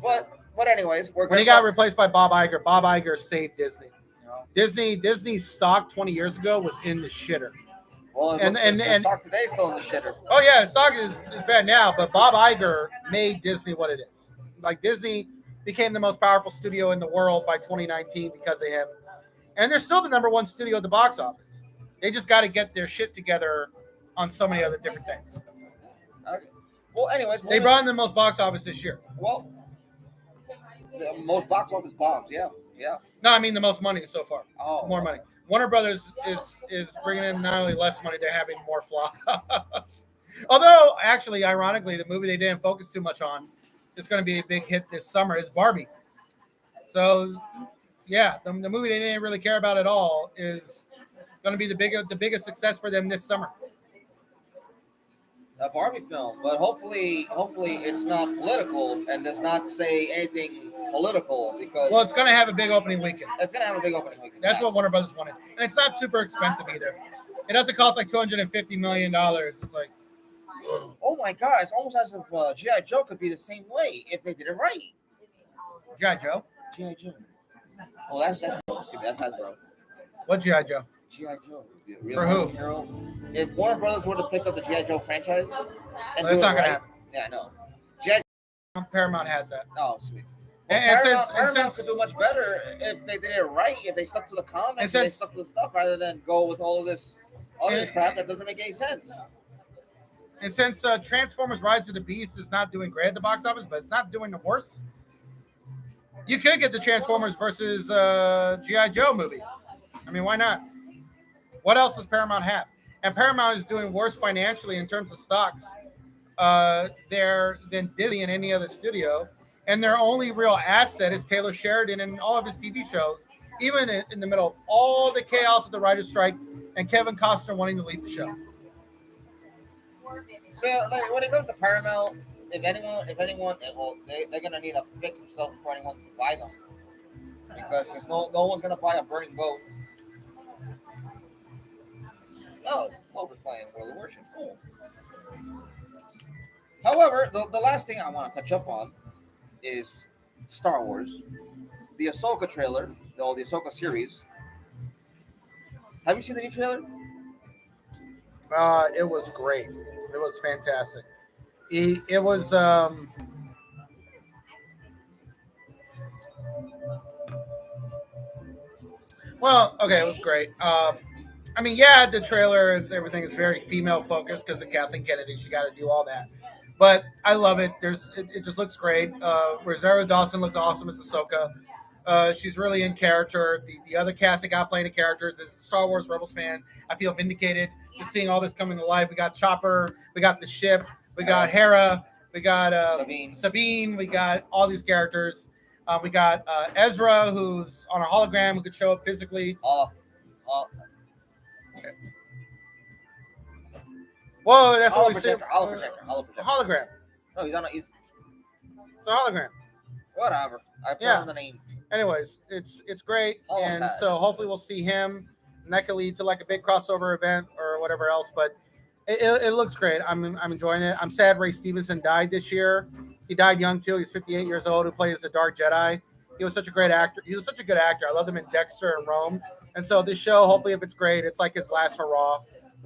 But anyways, when he got replaced by Bob Iger saved Disney. Disney's stock 20 years ago was in the shitter. Well, and stock today is still in the shitter. Oh yeah, stock is bad now, but Bob Iger made Disney what it is. Like, Disney became the most powerful studio in the world by 2019 because of him. And they're still the number one studio at the box office. They just got to get their shit together on so many other different things. Okay. Well, anyways. They brought in the most box office this year. Well, the most box office bombs, yeah. No, I mean the most money so far. Oh. More money. Warner Brothers is bringing in not only less money, they're having more flops. Although, actually, ironically, the movie they didn't focus too much on, it's going to be a big hit this summer, is Barbie. So, yeah, the movie they didn't really care about at all is going to be the biggest success for them this summer. A Barbie film, but hopefully it's not political and does not say anything political because. Well, it's going to have a big opening weekend. It's going to have a big opening weekend. That's what Warner Brothers wanted, and it's not super expensive either. It doesn't cost like $250 million. It's like, oh my God! It's almost as if G.I. Joe could be the same way if they did it right. G.I. Joe. G.I. Joe. Oh, that's stupid. That's Hasbro. What G.I. Joe? G.I. Joe. The real For who? hero. If Warner Brothers were to pick up the G.I. Joe franchise and That's do not it gonna right, happen. yeah, I know. G.I. Paramount has that. Oh, sweet. Well, And Paramount could do much better if they did it right. If they stuck to the comics and they stuck to the stuff rather than go with all this other crap that doesn't make any sense. And since Transformers: Rise of the Beast is not doing great at the box office, but it's not doing the worst, you could get the Transformers versus G.I. Joe movie. I mean, why not? What else does Paramount have? And Paramount is doing worse financially in terms of stocks there than Disney and any other studio. And their only real asset is Taylor Sheridan and all of his TV shows, even in the middle of all the chaos of the writer's strike and Kevin Costner wanting to leave the show. So, like, when it comes to Paramount, if anyone, well, they're gonna need to fix themselves before anyone can buy them, because there's no one's gonna buy a burning boat. Oh, well, we're playing World of Warship. Cool. However, the last thing I want to touch up on is Star Wars, the Ahsoka trailer, the Ahsoka series. Have you seen the new trailer? It was great. It was fantastic. It was well, okay, it was great. I mean, yeah, the trailer is everything is very female focused because of Kathleen Kennedy. She got to do all that, but I love it. It just looks great. Rosario Dawson looks awesome as Ahsoka. She's really in character. The other cast that got playing the characters is a Star Wars Rebels fan. I feel vindicated just seeing all this coming to life. We got Chopper, we got the ship, we got Hera, we got Sabine, we got all these characters. We got Ezra, who's on a hologram who could show up physically. Whoa, that's what we said. Hologram. No, he's on. It's a hologram. Whatever. I found the name. Anyways, it's great, and so hopefully we'll see him, and that could lead to like a big crossover event or whatever else. But it looks great. I'm enjoying it. I'm sad Ray Stevenson died this year. He died young too. He's 58 years old. Who plays the Dark Jedi. He was such a great actor. He was such a good actor. I loved him in Dexter and Rome. And so this show, hopefully, if it's great, it's like his last hurrah,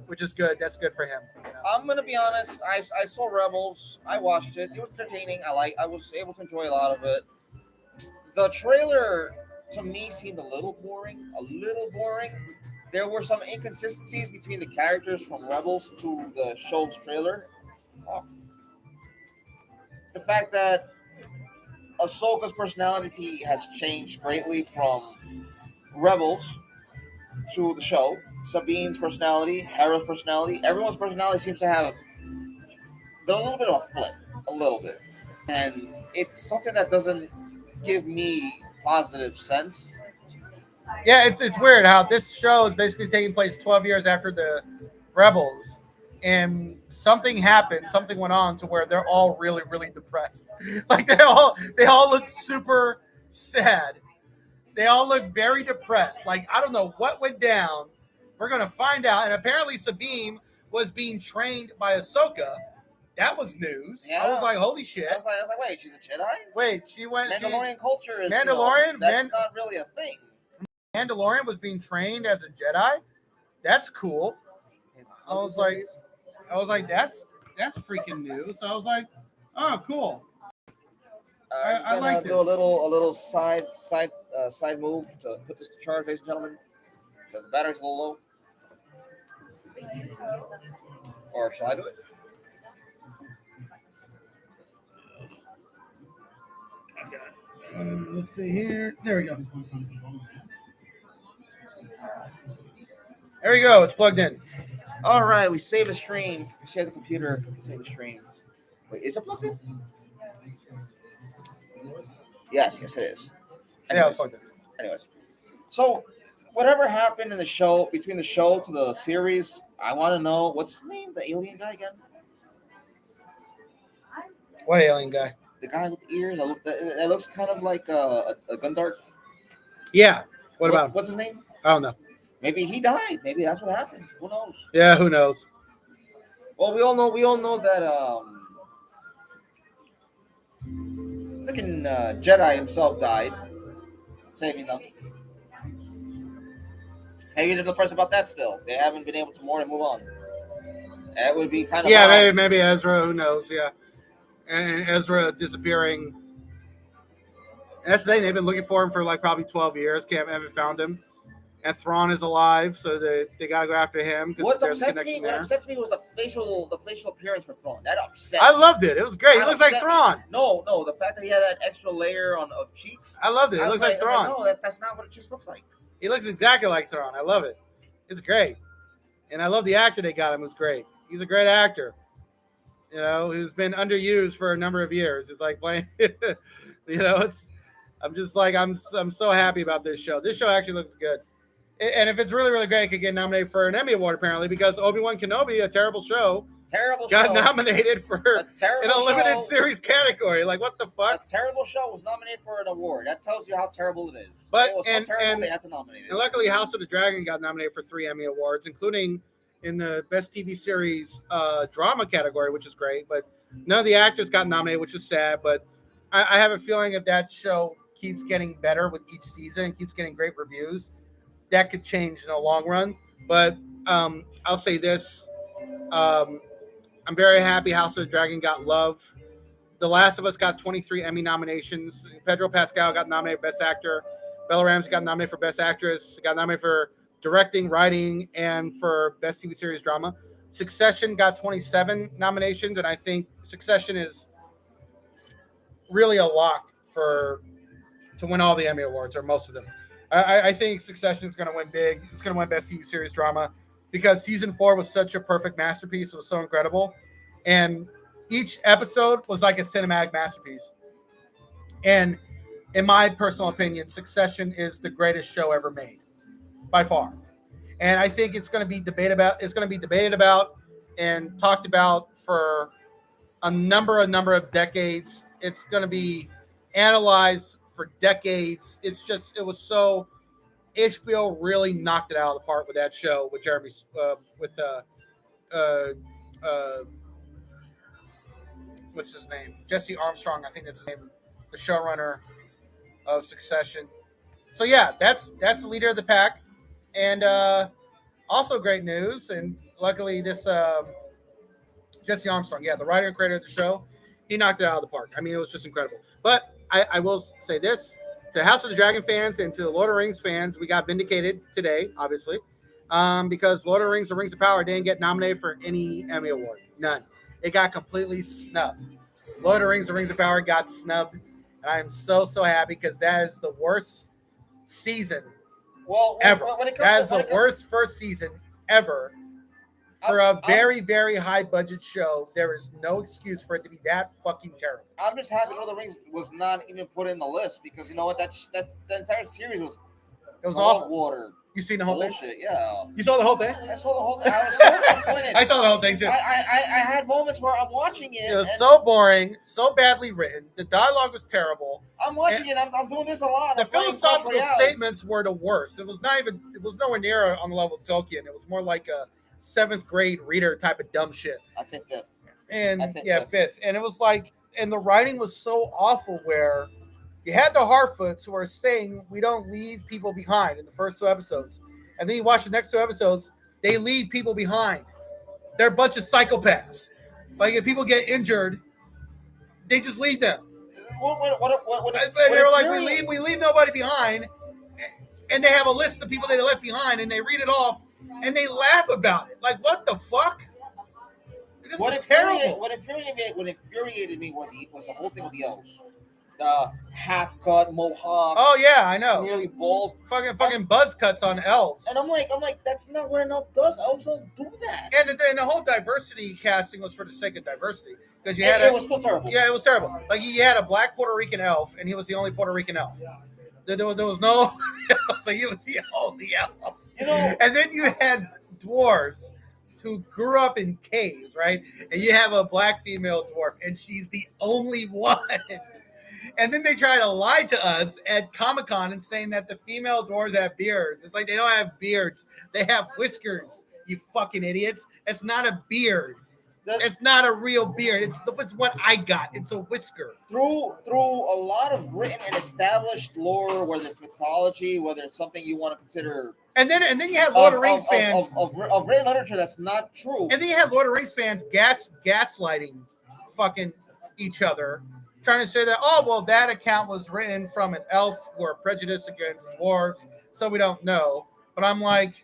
which is good. That's good for him. You know? I'm gonna be honest. I saw Rebels. I watched it. It was entertaining. I was able to enjoy a lot of it. The trailer to me seemed a little boring. There were some inconsistencies between the characters from Rebels to the show's trailer. The fact that Ahsoka's personality has changed greatly from Rebels to the show. Sabine's personality, Hera's personality, everyone's personality seems to have a little bit of a flip, a little bit, and it's something that doesn't give me positive sense. Yeah, it's weird how this show is basically taking place 12 years after the Rebels, and something happened, something went on to where they're all really, really depressed. Like they all look super sad. They all look very depressed. Like I don't know what went down. We're gonna find out. And apparently Sabine was being trained by Ahsoka. That was news. Yeah. I was like, holy shit. I was like, wait, she's a Jedi? Wait, she went. Mandalorian culture is Mandalorian. That's not really a thing. Mandalorian was being trained as a Jedi. That's I was like, that's freaking news. So I was like, oh, cool. I like this. Do a little side move to put this to charge, ladies and gentlemen, because the battery's a little low. Or shall I do it? Let's see here. There we go. There we go. It's plugged in. All right, we saved the stream. We saved the computer. Save the stream. Wait, is it plugged in? Yes, it is. Yeah, it's plugged in. Anyways, so whatever happened in the show, between the show to the series, I want to know what's his name, the alien guy again? What alien guy? The guy with the ears that looks kind of like a Gundart. Yeah. What about him? What's his name? I don't know. Maybe he died. Maybe that's what happened. Who knows? Yeah, who knows? Well, we all know that. freaking Jedi himself died, saving them. Maybe they're depressed about that still. They haven't been able to more than move on. That would be kind of Yeah, maybe Ezra. Who knows? Yeah, and Ezra disappearing. And that's the thing. They've been looking for him for like probably 12 years. Haven't found him. And Thrawn is alive, so they gotta go after him because there's a connection there. What upsets me was the facial appearance for Thrawn. That upset I me. loved it. It was great. He looks like upset me. Thrawn. No, the fact that he had that extra layer of cheeks. I loved it. It looks like Thrawn. No, that's not what it just looks like. He looks exactly like Thrawn. I love it. It's great. And I love the actor they got him. It was great. He's a great actor. You know, who's been underused for a number of years. It's like playing, you know, I'm just like, I'm so happy about this show. This show actually looks good. And if it's really, really great, it could get nominated for an Emmy Award, apparently, because Obi-Wan Kenobi, a terrible show, got nominated for in a limited series category. Like, what the fuck? A terrible show was nominated for an award. That tells you how terrible it is. But, it was so terrible they had to nominate it. And luckily, House of the Dragon got nominated for 3 Emmy Awards, including in the Best TV Series Drama category, which is great. But none of the actors got nominated, which is sad. But I have a feeling that show keeps getting better with each season and keeps getting great reviews. That could change in the long run. But I'll say this. I'm very happy House of the Dragon got love. The Last of Us got 23 Emmy nominations. Pedro Pascal got nominated for Best Actor. Bella Ramsey got nominated for Best Actress. Got nominated for Directing, Writing, and for Best TV Series Drama. Succession got 27 nominations, and I think Succession is really a lock to win all the Emmy Awards, or most of them. I think Succession is going to win big. It's going to win Best TV Series Drama because season 4 was such a perfect masterpiece. It was so incredible. And each episode was like a cinematic masterpiece. And in my personal opinion, Succession is the greatest show ever made by far. And I think it's going to be debated about and talked about for a number of decades. It's going to be analyzed for decades. It was so HBO really knocked it out of the park with that show with Jeremy what's his name? Jesse Armstrong, I think that's his name, the showrunner of Succession. So yeah, that's the leader of the pack, and also great news. And luckily, this Jesse Armstrong, the writer and creator of the show, he knocked it out of the park. I mean, it was just incredible. But I will say this to House of the Dragon fans and to the Lord of the Rings fans, we got vindicated today, obviously, because Lord of the Rings: The Rings of Power didn't get nominated for any Emmy Award, none. It got completely snubbed. Lord of the Rings: The Rings of Power got snubbed, and I am so happy because that is the worst season ever. That is the worst first season ever. For a very, very high budget show, there is no excuse for it to be that fucking terrible. I'm just happy Lord of the Rings was not even put in the list because you know what? That the entire series was awful. Water. You seen the whole bullshit, thing? Yeah. You saw the whole thing? I saw the whole thing. I was so disappointed. I saw the whole thing too. I had moments where I'm watching it. It was so boring, so badly written. The dialogue was terrible. I'm watching it. I'm doing this a lot. The philosophical statements were the worst. It was nowhere near on the level of Tolkien. It was more like a 7th grade reader type of dumb shit. I'd say 5th. And fifth. And it was like, and the writing was so awful where you had the Harfoots who are saying we don't leave people behind in the first 2 episodes. And then you watch the next 2 episodes, they leave people behind. They're a bunch of psychopaths. Like if people get injured, they just leave them. They were like, we leave nobody behind. And they have a list of people they left behind and they read it off and they laugh about it. Like, what the fuck? This is terrible. What infuriated me was the whole thing with the elves. The half-cut mohawk. Oh yeah, I know. Nearly bald. Fucking buzz cuts on elves. And I'm like, that's not what an elf does. Elves don't do that. And then the whole diversity casting was for the sake of diversity because it was still terrible. Yeah, it was terrible. Like you had a black Puerto Rican elf, and he was the only Puerto Rican elf. There was no. So he was the only elf. You know. And then you had dwarves who grew up in caves, right? And you have a black female dwarf, and she's the only one. And then they try to lie to us at Comic-Con and saying that the female dwarves have beards. It's like they don't have beards. They have whiskers, you fucking idiots. It's not a beard. It's not a real beard. It's what I got. It's a whisker. Through a lot of written and established lore, whether it's mythology, whether it's something you want to consider, and then you have Lord of the Rings fans of written literature that's not true, and then you have Lord of the Rings fans gaslighting fucking each other, trying to say that that account was written from an elf who are prejudiced against dwarves, so we don't know. But I'm like,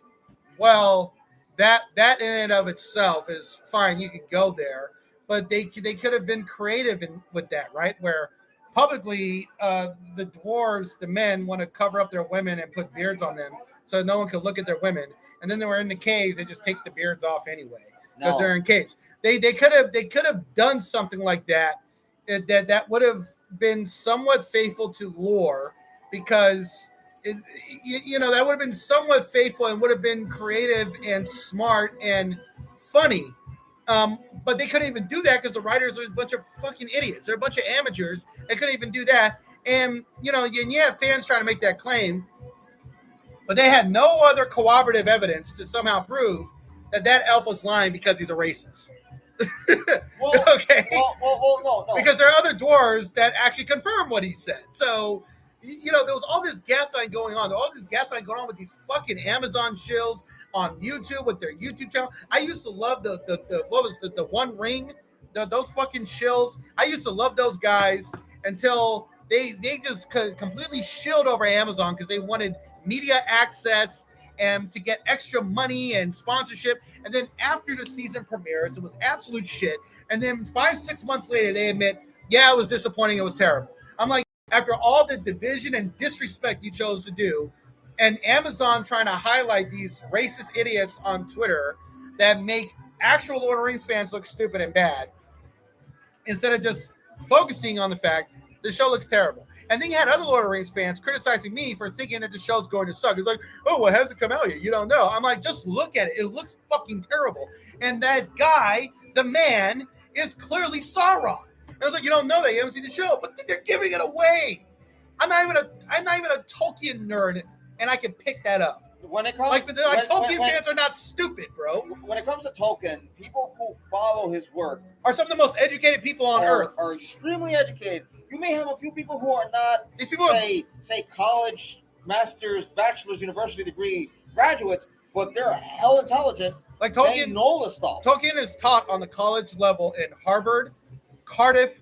well, that in and of itself is fine. You could go there, but they could have been creative with that, right? Where publicly the dwarves, the men, want to cover up their women and put beards on them so no one could look at their women. And then they were in the caves, they just take the beards off anyway because they're in caves. They could have done something like that that would have been somewhat faithful to lore, because that would have been somewhat faithful and would have been creative and smart and funny. But they couldn't even do that because the writers are a bunch of fucking idiots. They're a bunch of amateurs. They couldn't even do that. And you have fans trying to make that claim, but they had no other corroborative evidence to somehow prove that elf was lying because he's a racist. Okay. Well, no. Because there are other dwarves that actually confirm what he said. So, there was all this gaslighting going on. There was all this gaslighting going on with these fucking Amazon shills on YouTube with their YouTube channel. I used to love the One Ring, those fucking shills. I used to love those guys until they just completely shilled over Amazon because they wanted media access and to get extra money and sponsorship. And then after the season premieres, it was absolute shit. And then 5-6 months later, they admit, yeah, it was disappointing. It was terrible. I'm like, after all the division and disrespect you chose to do, and Amazon trying to highlight these racist idiots on Twitter that make actual Lord of the Rings fans look stupid and bad, instead of just focusing on the fact the show looks terrible. And then you had other Lord of the Rings fans criticizing me for thinking that the show's going to suck. It's like, oh, well, hasn't come out yet? You don't know. I'm like, just look at it. It looks fucking terrible. And that guy, the man, is clearly Sauron. And I was like, you don't know that. You haven't seen the show. But they're giving it away. I'm not even a Tolkien nerd, and I can pick that up. When it comes, Tolkien fans are not stupid, bro. When it comes to Tolkien, people who follow his work are some of the most educated people on earth. Are extremely educated. You may have a few people who are not, these people say college, master's, bachelor's, university degree graduates, but they're hell intelligent. Like Tolkien, they know the stuff. Tolkien is taught on the college level in Harvard, Cardiff,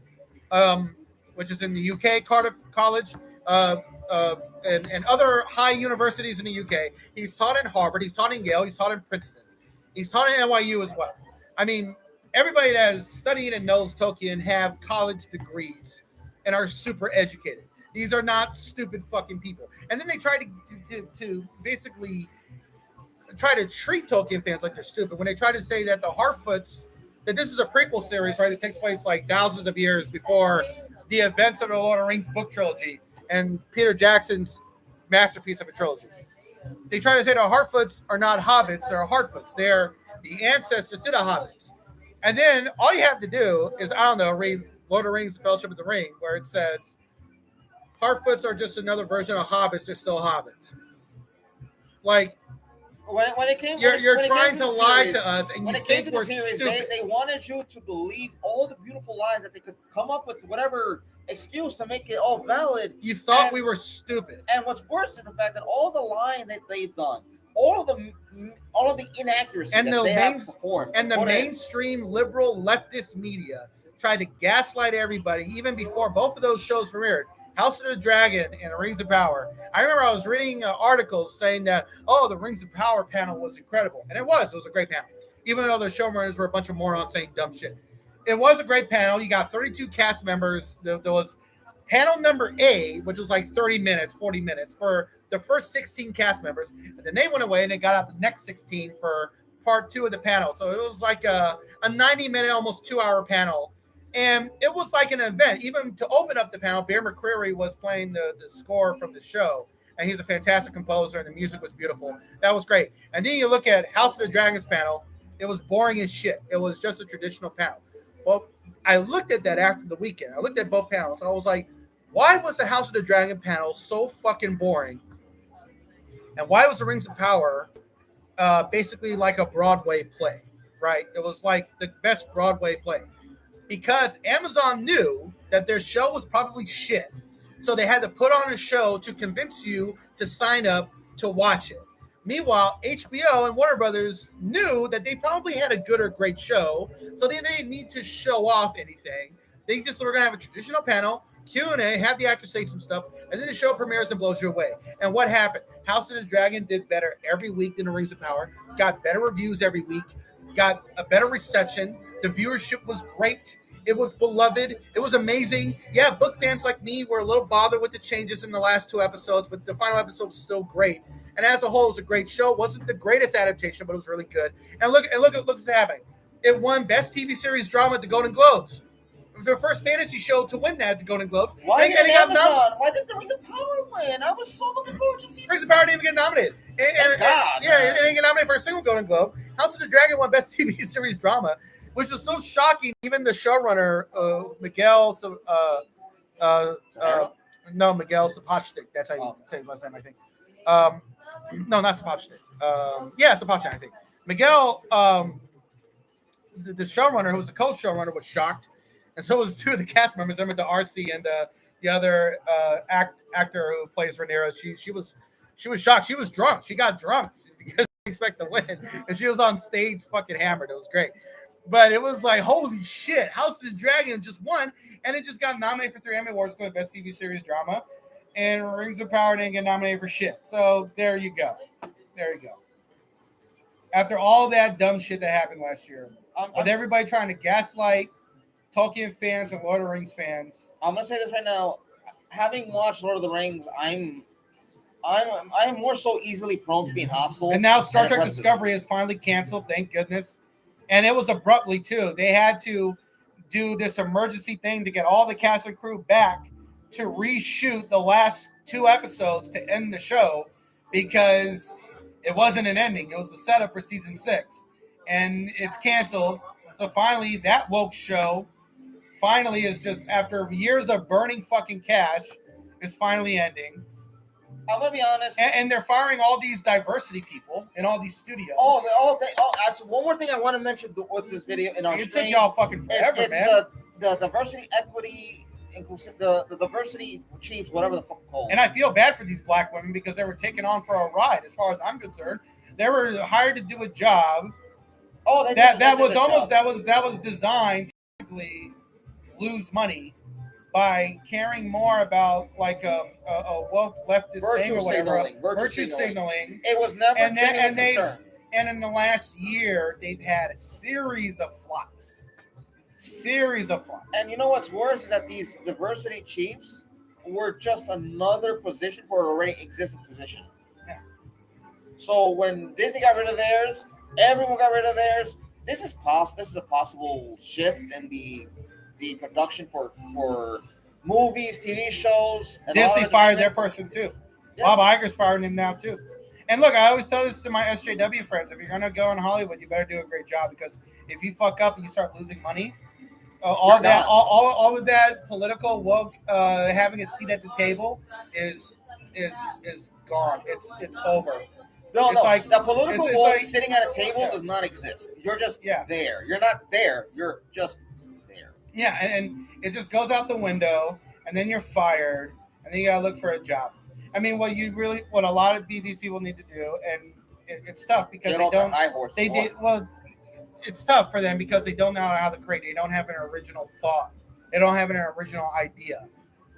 which is in the UK, Cardiff College, and other high universities in the UK. He's taught in Harvard. He's taught in Yale. He's taught in Princeton. He's taught at NYU as well. I mean, everybody that has studied and knows Tolkien have college degrees and are super educated. These are not stupid fucking people. And then they try to basically try to treat Tolkien fans like they're stupid when they try to say that the Harfoots, that this is a prequel series, right? That takes place like thousands of years before the events of the Lord of the Rings book trilogy and Peter Jackson's masterpiece of a trilogy. They try to say the Harfoots are not hobbits, they're Harfoots. They're the ancestors to the hobbits. And then all you have to do is, I don't know, read Lord of the Rings, Fellowship of the Ring, where it says Harfoots are just another version of hobbits, they're still hobbits. Like, you're trying to lie to us, and you think we're stupid. They wanted you to believe all the beautiful lies that they could come up with, whatever excuse to make it all valid. You thought we were stupid. And what's worse is the fact that all the lying that they've done, all of the inaccuracies and that they have performed, and the mainstream liberal leftist media tried to gaslight everybody even before both of those shows premiered. House of the Dragon and Rings of Power. I remember I was reading articles saying that, the Rings of Power panel was incredible. And it was a great panel. Even though the showrunners were a bunch of morons saying dumb shit. It was a great panel. You got 32 cast members. There was panel number A, which was like 30 minutes, 40 minutes for the first 16 cast members. And then they went away and they got out the next 16 for part 2 of the panel. So it was like a 90-minute, almost 2-hour panel. And it was like an event. Even to open up the panel, Bear McCreary was playing the score from the show. And he's a fantastic composer, and the music was beautiful. That was great. And then you look at House of the Dragons panel. It was boring as shit. It was just a traditional panel. Well, I looked at that after the weekend. I looked at both panels. I was like, why was the House of the Dragon panel so fucking boring? And why was the Rings of Power basically like a Broadway play? right? It was like the best Broadway play because Amazon knew that their show was probably shit. So they had to put on a show to convince you to sign up to watch it. Meanwhile, HBO and Warner Brothers knew that they probably had a good or great show, so they didn't need to show off anything. They just were going to have a traditional panel, Q&A, have the actors say some stuff, and then the show premieres and blows you away. And what happened? House of the Dragon did better every week than The Rings of Power, got better reviews every week, got a better reception. The viewership was great. It was beloved. It was amazing. Yeah, book fans like me were a little bothered with the changes in the last 2 episodes, but the final episode was still great. And as a whole, it was a great show. It wasn't the greatest adaptation, but it was really good. And look what's happening. It won Best TV Series Drama at the Golden Globes. The first fantasy show to win that at the Golden Globes. Why did Amazon? Why did The Rings of Power win? I was so looking forward to seeing. Rings of Power didn't even get nominated. It didn't get nominated for a single Golden Globe. House of the Dragon won Best TV Series Drama, which was so shocking. Even the showrunner, Miguel Sapochnik. That's how you say his last name, I think. No, not Sapochnik. Sapochnik, I think. Miguel, the showrunner, who was the co-showrunner, was shocked. And so was 2 of the cast members. I remember the RC and the other actor who plays Rhaenyra. She was shocked. She was drunk. She got drunk because she expect to win, and she was on stage fucking hammered. It was great, but it was like holy shit. House of the Dragon just won, and it just got nominated for 3 Emmy Awards for the Best TV Series Drama, and Rings of Power didn't get nominated for shit. So there you go. After all that dumb shit that happened last year, with everybody trying to gaslight Tolkien fans and Lord of the Rings fans. I'm gonna say this right now. Having watched Lord of the Rings, I'm more so easily prone to being hostile. And now Star Trek Discovery is finally canceled, thank goodness. And it was abruptly too. They had to do this emergency thing to get all the cast and crew back to reshoot the last 2 episodes to end the show because it wasn't an ending. It was a setup for season 6. And it's canceled. So finally, that woke show finally is just after years of burning fucking cash is finally ending. I'm gonna be honest, and they're firing all these diversity people in all these studios. That's one more thing I want to mention with this video in our stream. It took y'all fucking forever, man. The diversity, equity, inclusive, the diversity chiefs, whatever the fuck called. And I feel bad for these black women because they were taken on for a ride. As far as I'm concerned, they were hired to do a job. That was designed to basically lose money by caring more about like a woke leftist thing or whatever, virtue signaling. It was never and in the last year they've had a series of flops. And you know what's worse is that these diversity chiefs were just another position for an already existing position. Yeah. So when Disney got rid of theirs, everyone got rid of theirs. This is a possible shift in the production for movies, TV shows. And Disney fired their person too. Yeah. Bob Iger's firing him now too. And look, I always tell this to my SJW friends: if you're gonna go in Hollywood, you better do a great job because if you fuck up and you start losing money, all of that political woke having a seat at the table is gone. It's over. Like the political woke sitting at a table does not exist. You're just there. You're not there. You're just there. Yeah, and it just goes out the window, and then you're fired, and then you gotta look for a job. I mean, what a lot of these people need to do, and it's tough because it's tough for them because they don't know how to create. They don't have an original thought. They don't have an original idea.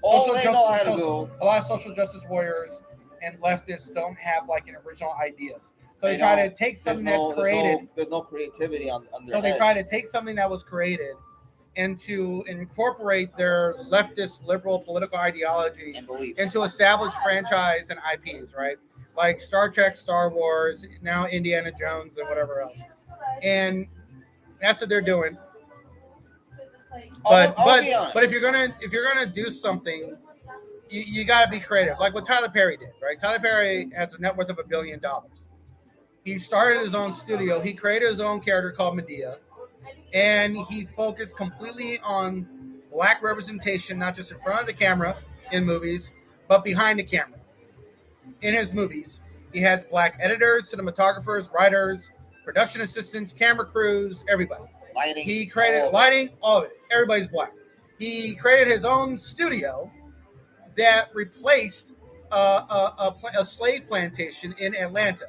A lot of social justice warriors and leftists don't have like an original ideas. So they try to take something that's created. There's no creativity on their So they try to take something that was created and to incorporate their leftist liberal political ideology into established franchise and IPs, right? Like Star Trek, Star Wars, now Indiana Jones and whatever else. And that's what they're doing. But if you're gonna do something, you got to be creative, like what Tyler Perry did, right? Tyler Perry has a net worth of $1 billion. He started his own studio. He created his own character called Medea, and he focused completely on black representation, not just in front of the camera in movies, but behind the camera. In his movies, he has black editors, cinematographers, writers, production assistants, camera crews, everybody. Lighting. He created lighting, all of it. Everybody's black. He created his own studio that replaced a slave plantation in Atlanta.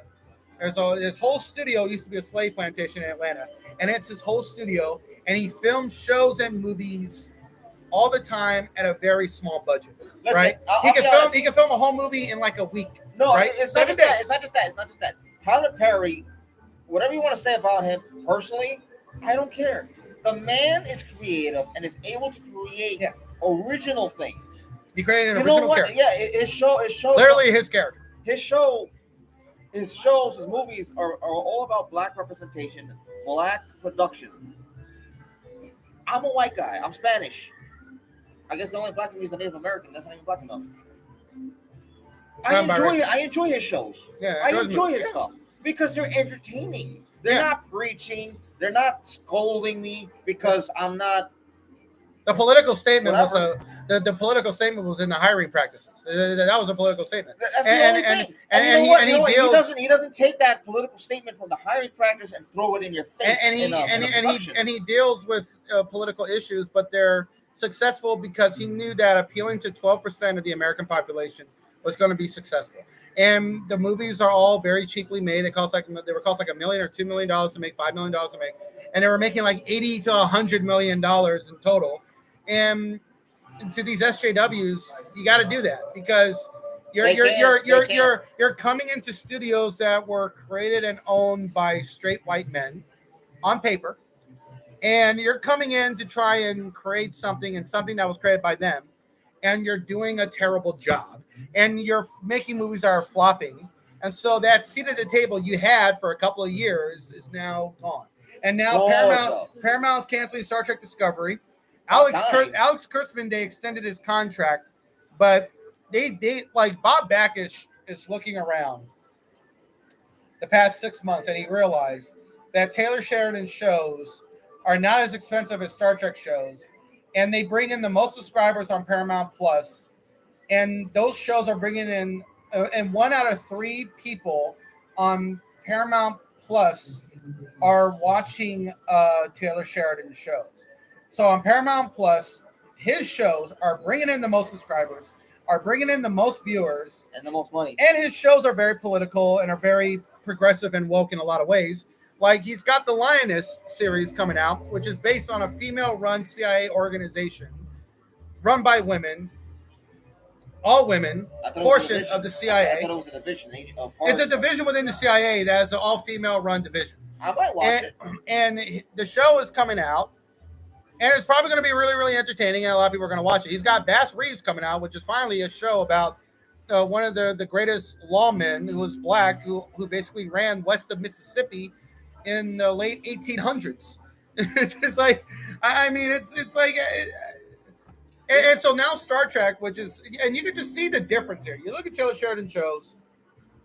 His whole studio used to be a slave plantation in Atlanta, and it's his whole studio. And he filmed shows and movies all the time at a very small budget. Listen, right? He can film a whole movie in like a week. No, right? It's not just that. It's not just that. Tyler Perry, whatever you want to say about him personally, I don't care. The man is creative and is able to create original things. He created an original character. Yeah, his show. Literally his character. His shows, his movies are all about black representation, black production. I'm a white guy. I'm Spanish. I guess the only black movie is a Native American. That's not even black enough. I enjoy his shows. Yeah, I enjoy his stuff because they're entertaining. They're not preaching. They're not scolding me because I'm not. The political statement was the political statement was in the hiring practices. That was a political statement. That's the only thing. And he doesn't take that political statement from the hiring practice and throw it in your face. And he deals with political issues, but they're successful because he knew that appealing to 12% of the American population was going to be successful. And the movies are all very cheaply made. They were cost like $1 million or $2 million to make, $5 million to make, and they were making like $80 to $100 million in total. And to these SJWs, you got to do that because you're coming into studios that were created and owned by straight white men on paper, and you're coming in to try and create something that was created by them, and you're doing a terrible job, and you're making movies that are flopping, and so that seat at the table you had for a couple of years is now gone, and now Paramount's canceling Star Trek Discovery. Alex Kurtzman, they extended his contract, but they like Bob Backus is looking around the past 6 months, and he realized that Taylor Sheridan shows are not as expensive as Star Trek shows, and they bring in the most subscribers on Paramount Plus, and those shows are bringing in, and 1 out of 3 people on Paramount Plus are watching Taylor Sheridan shows. So on Paramount Plus, his shows are bringing in the most subscribers, are bringing in the most viewers, and the most money. And his shows are very political and are very progressive and woke in a lot of ways. Like he's got the Lioness series coming out, which is based on a female-run CIA organization run by women, all women, portion of the CIA. I thought it was a division. It's a division within the CIA that's an all-female-run division. I might watch it. And the show is coming out. And it's probably going to be really, really entertaining, and a lot of people are going to watch it. He's got Bass Reeves coming out, which is finally a show about one of the greatest lawmen who was black, who basically ran west of Mississippi in the late 1800s. It's like, I mean, it's like, and so now Star Trek, which is, and you can just see the difference here. You look at Taylor Sheridan shows,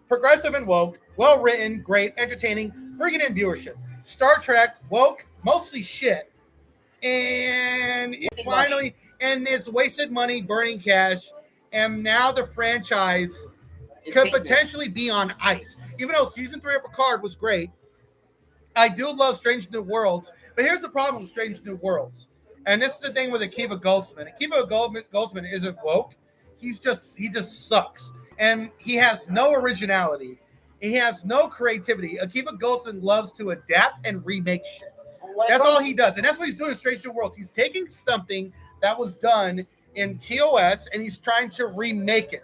progressive and woke, well written, great, entertaining, bringing in viewership. Star Trek, woke, mostly shit. And it's finally, and it's wasted money, burning cash, and now the franchise could potentially be on ice. Even though season 3 of Picard was great, I do love Strange New Worlds, but here's the problem with Strange New Worlds, and this is the thing with Akiva Goldsman. Akiva Goldsman isn't woke; he just sucks, and he has no originality. He has no creativity. Akiva Goldsman loves to adapt and remake shit. That's all he does. And that's what he's doing in Strange New Worlds. He's taking something that was done in TOS and he's trying to remake it.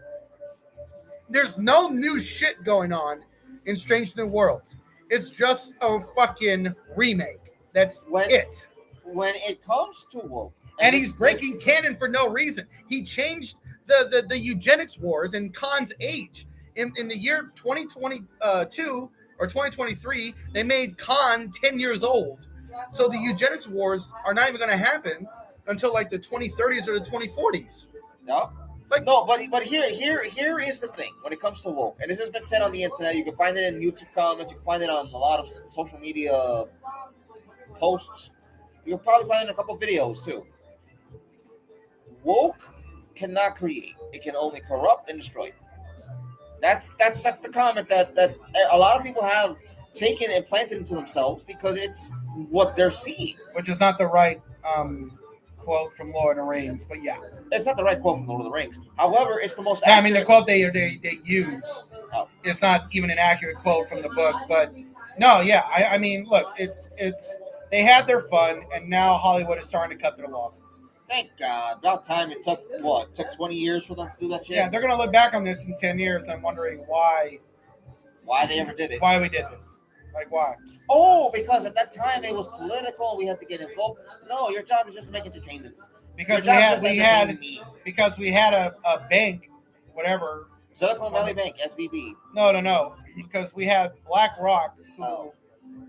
There's no new shit going on in Strange New Worlds. It's just a fucking remake. That's it. When it comes to woke. And he's breaking canon for no reason. He changed the eugenics wars and Khan's age. In the year 2022 or 2023, they made Khan 10 years old. So the eugenics wars are not even going to happen until like the 2030s or the 2040s. No, but here is the thing when it comes to woke, and this has been said on the internet. You can find it in YouTube comments. You can find it on a lot of social media posts. You can probably find it in a couple of videos too. Woke cannot create; it can only corrupt and destroy. That's the comment that a lot of people have taken and planted into themselves because it's what they're seeing. Which is not the right quote from Lord of the Rings, but yeah. It's not the right quote from Lord of the Rings. However, it's the most Yeah, I accurate. mean, the quote they use, Oh. it's not even an accurate quote from the book, but no, yeah. I mean, look, it's they had their fun, and now Hollywood is starting to cut their losses. Thank God. About time. It took, what? It took 20 years for them to do that shit? Yeah, they're going to look back on this in 10 years and wondering why they ever did it. Why we did this. Like, why? Oh, because at that time it was political. We had to get involved. No, your job is just to make entertainment. Because we had a bank, whatever. Silicon Valley Bank, SVB. No. Because we had BlackRock,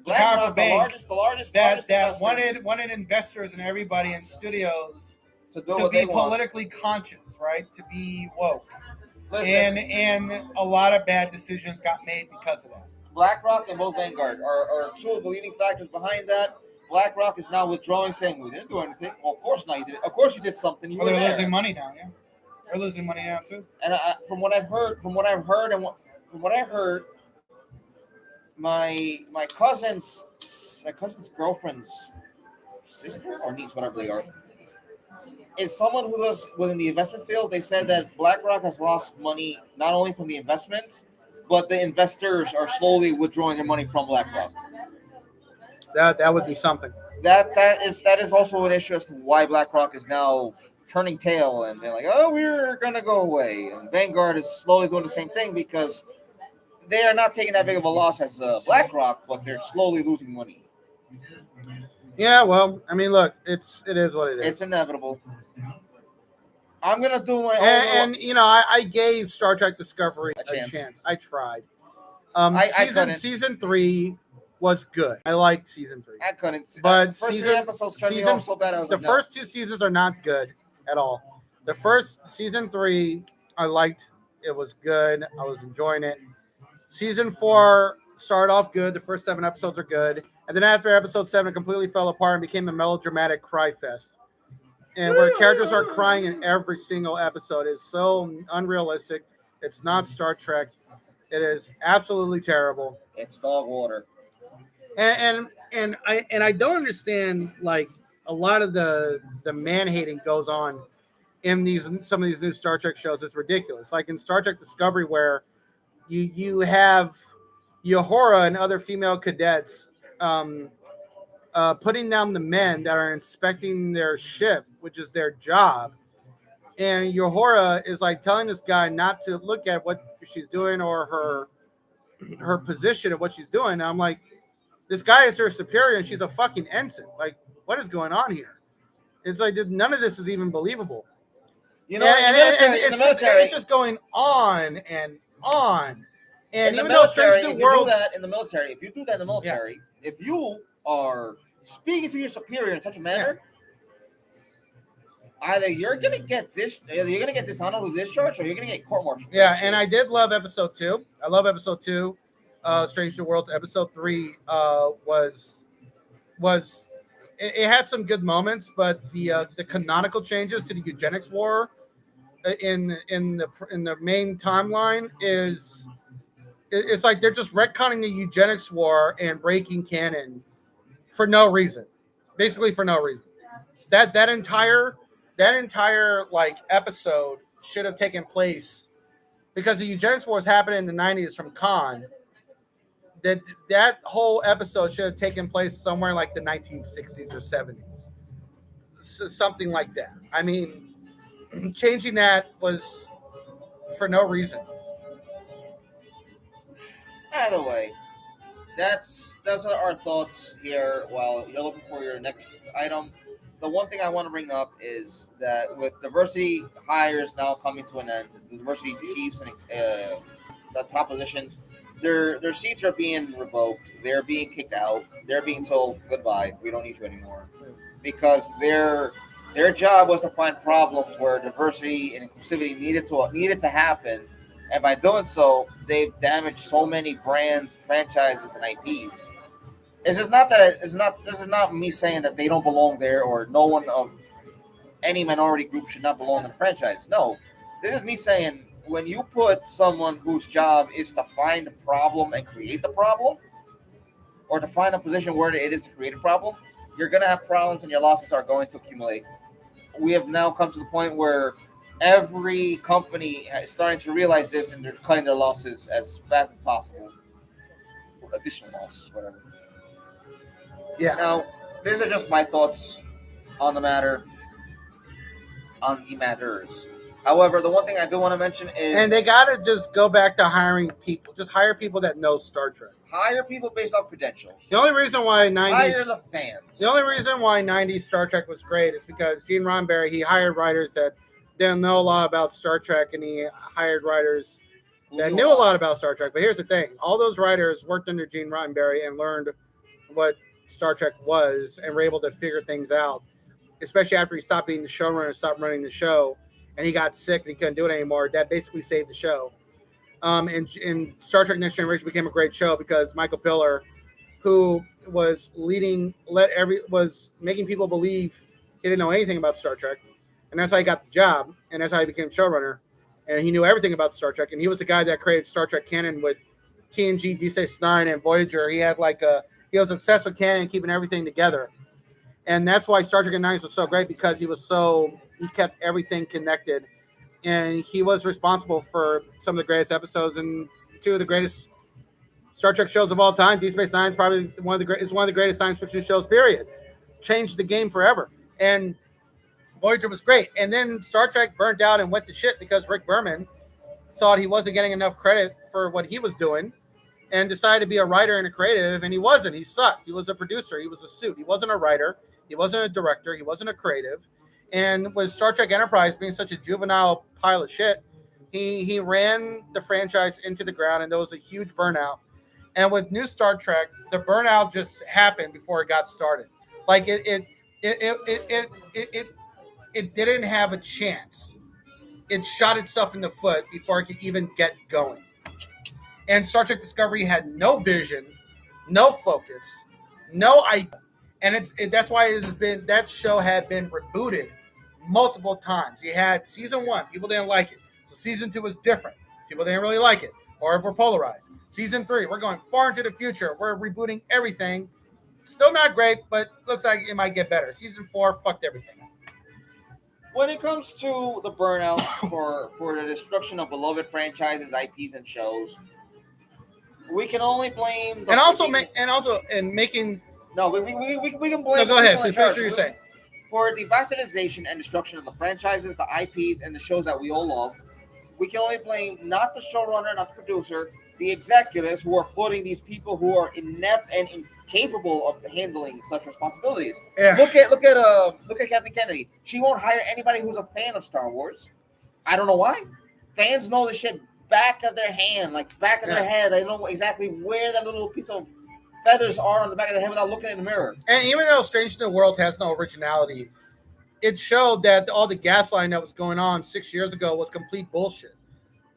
BlackRock, the largest that wanted investors and everybody in studios to be politically conscious, right? To be woke. Listen, and a lot of bad decisions got made because of that. BlackRock and both Vanguard are two of the leading factors behind that. BlackRock is now withdrawing, saying we didn't do anything. Well, of course not. You did. Of course you did something. They're losing money now. Yeah, they're losing money now too. And from what I've heard, my cousin's girlfriend's sister or niece, whatever they are, is someone who was within the investment field. They said that BlackRock has lost money not only from the investments, but the investors are slowly withdrawing their money from BlackRock. That would be something. That is also an issue as to why BlackRock is now turning tail and they're like, oh, we're gonna go away. And Vanguard is slowly doing the same thing because they are not taking that big of a loss as BlackRock, but they're slowly losing money. Yeah, well, I mean, look, it is what it is. It's inevitable. I'm gonna do my own. And you know, I gave Star Trek Discovery a chance. I tried. Season 3 was good. I liked season 3. I couldn't. But first 3 episodes turned me off so bad. The first 2 seasons are not good at all. The first season 3 I liked. It was good. I was enjoying it. Season 4 started off good. The first 7 episodes are good. And then after episode 7, it completely fell apart and became a melodramatic cry fest. And where characters are crying in every single episode is so unrealistic. It's not Star Trek. It is absolutely terrible. It's dog water. And I don't understand, like, a lot of the man hating goes on in some of these new Star Trek shows. It's ridiculous. Like in Star Trek Discovery, where you have Uhura and other female cadets putting down the men that are inspecting their ship, which is their job. And Uhura is like telling this guy not to look at what she's doing or her position of what she's doing. And I'm like, this guy is her superior and she's a fucking ensign. Like, what is going on here? It's like none of this is even believable. You know, it's just going on and on. And in even the military, though if you do that in the military, if you are speaking to your superior in such a manner, either you're gonna get dishonorable discharge or you're gonna get court-martialed. Yeah, and I did love episode 2. I love episode 2. Strange New Worlds. Episode 3 was it had some good moments, but the canonical changes to the eugenics war in the main timeline it's like they're just retconning the eugenics war and breaking canon for no reason, basically for no reason. That entire like episode should have taken place because the eugenics war is happening in the 90s from Khan. That whole episode should have taken place somewhere like the 1960s or 70s, so something like that. I mean, changing that was for no reason. Either way, that's our thoughts here while you're looking for your next item. The one thing I want to bring up is that with diversity hires now coming to an end, the diversity chiefs and the top positions, their seats are being revoked. They're being kicked out. They're being told goodbye. We don't need you anymore, because their job was to find problems where diversity and inclusivity needed to happen. And by doing so, they've damaged so many brands, franchises, and IPs. This is not me saying that they don't belong there or no one of any minority group should not belong in the franchise. No, this is me saying when you put someone whose job is to find the problem and create the problem, or to find a position where it is to create a problem, you're going to have problems and your losses are going to accumulate. We have now come to the point where every company is starting to realize this and they're cutting their losses as fast as possible. Additional losses, whatever. Yeah. Now, these are just my thoughts on the matter, on the matters. However, the one thing I do want to mention is, and they gotta just go back to hiring people. Just hire people that know Star Trek. hire people based off credentials. The only reason why Hire the fans. the only reason why 90s Star Trek was great is because Gene Roddenberry, he hired writers that didn't know a lot about Star Trek, and he hired writers that knew a lot about Star Trek. But here's the thing: all those writers worked under Gene Roddenberry and learned what Star Trek was, and were able to figure things out. Especially after he stopped being the showrunner, stopped running the show, and he got sick and he couldn't do it anymore. That basically saved the show. And Star Trek Next Generation became a great show because Michael Piller, who was was making people believe he didn't know anything about Star Trek, and that's how he got the job, and that's how he became showrunner, and he knew everything about Star Trek, and he was the guy that created Star Trek canon with TNG, Deep Space Nine, and Voyager. He was obsessed with canon and keeping everything together, and that's why Star Trek in the 90s was so great, because he kept everything connected. And he was responsible for some of the greatest episodes and two of the greatest Star Trek shows of all time. Deep Space Nine is probably one of the greatest science fiction shows, period. Changed the game forever. And Voyager was great. And then Star Trek burned out and went to shit because Rick Berman thought he wasn't getting enough credit for what he was doing and decided to be a writer and a creative, and he wasn't. He sucked. He was a producer. He was a suit. He wasn't a writer. He wasn't a director. He wasn't a creative. And with Star Trek Enterprise being such a juvenile pile of shit, he ran the franchise into the ground, and there was a huge burnout. And with new Star Trek, the burnout just happened before it got started. Like it didn't have a chance. It shot itself in the foot before it could even get going. And Star Trek Discovery had no vision, no focus, no idea. And that's why that show had been rebooted multiple times. You had season 1, people didn't like it. So season 2 was different. People didn't really like it, or were polarized. Season 3, we're going far into the future. We're rebooting everything. Still not great, but looks like it might get better. Season 4 fucked everything up. When it comes to the burnout for the destruction of beloved franchises, IPs, and shows, we can only blame. And also making. No, we can blame. No, go ahead. Finish what you're saying. For the bastardization and destruction of the franchises, the IPs, and the shows that we all love, we can only blame not the showrunner, not the producer, the executives who are putting these people who are inept and incapable of handling such responsibilities. Yeah. Look at Kathleen Kennedy. She won't hire anybody who's a fan of Star Wars. I don't know why. Fans know the shit back of their hand, like back of their head. They know exactly where that little piece of feathers are on the back of their head without looking in the mirror. And even though Strange New Worlds has no originality, it showed that all the gaslighting that was going on 6 years ago was complete bullshit.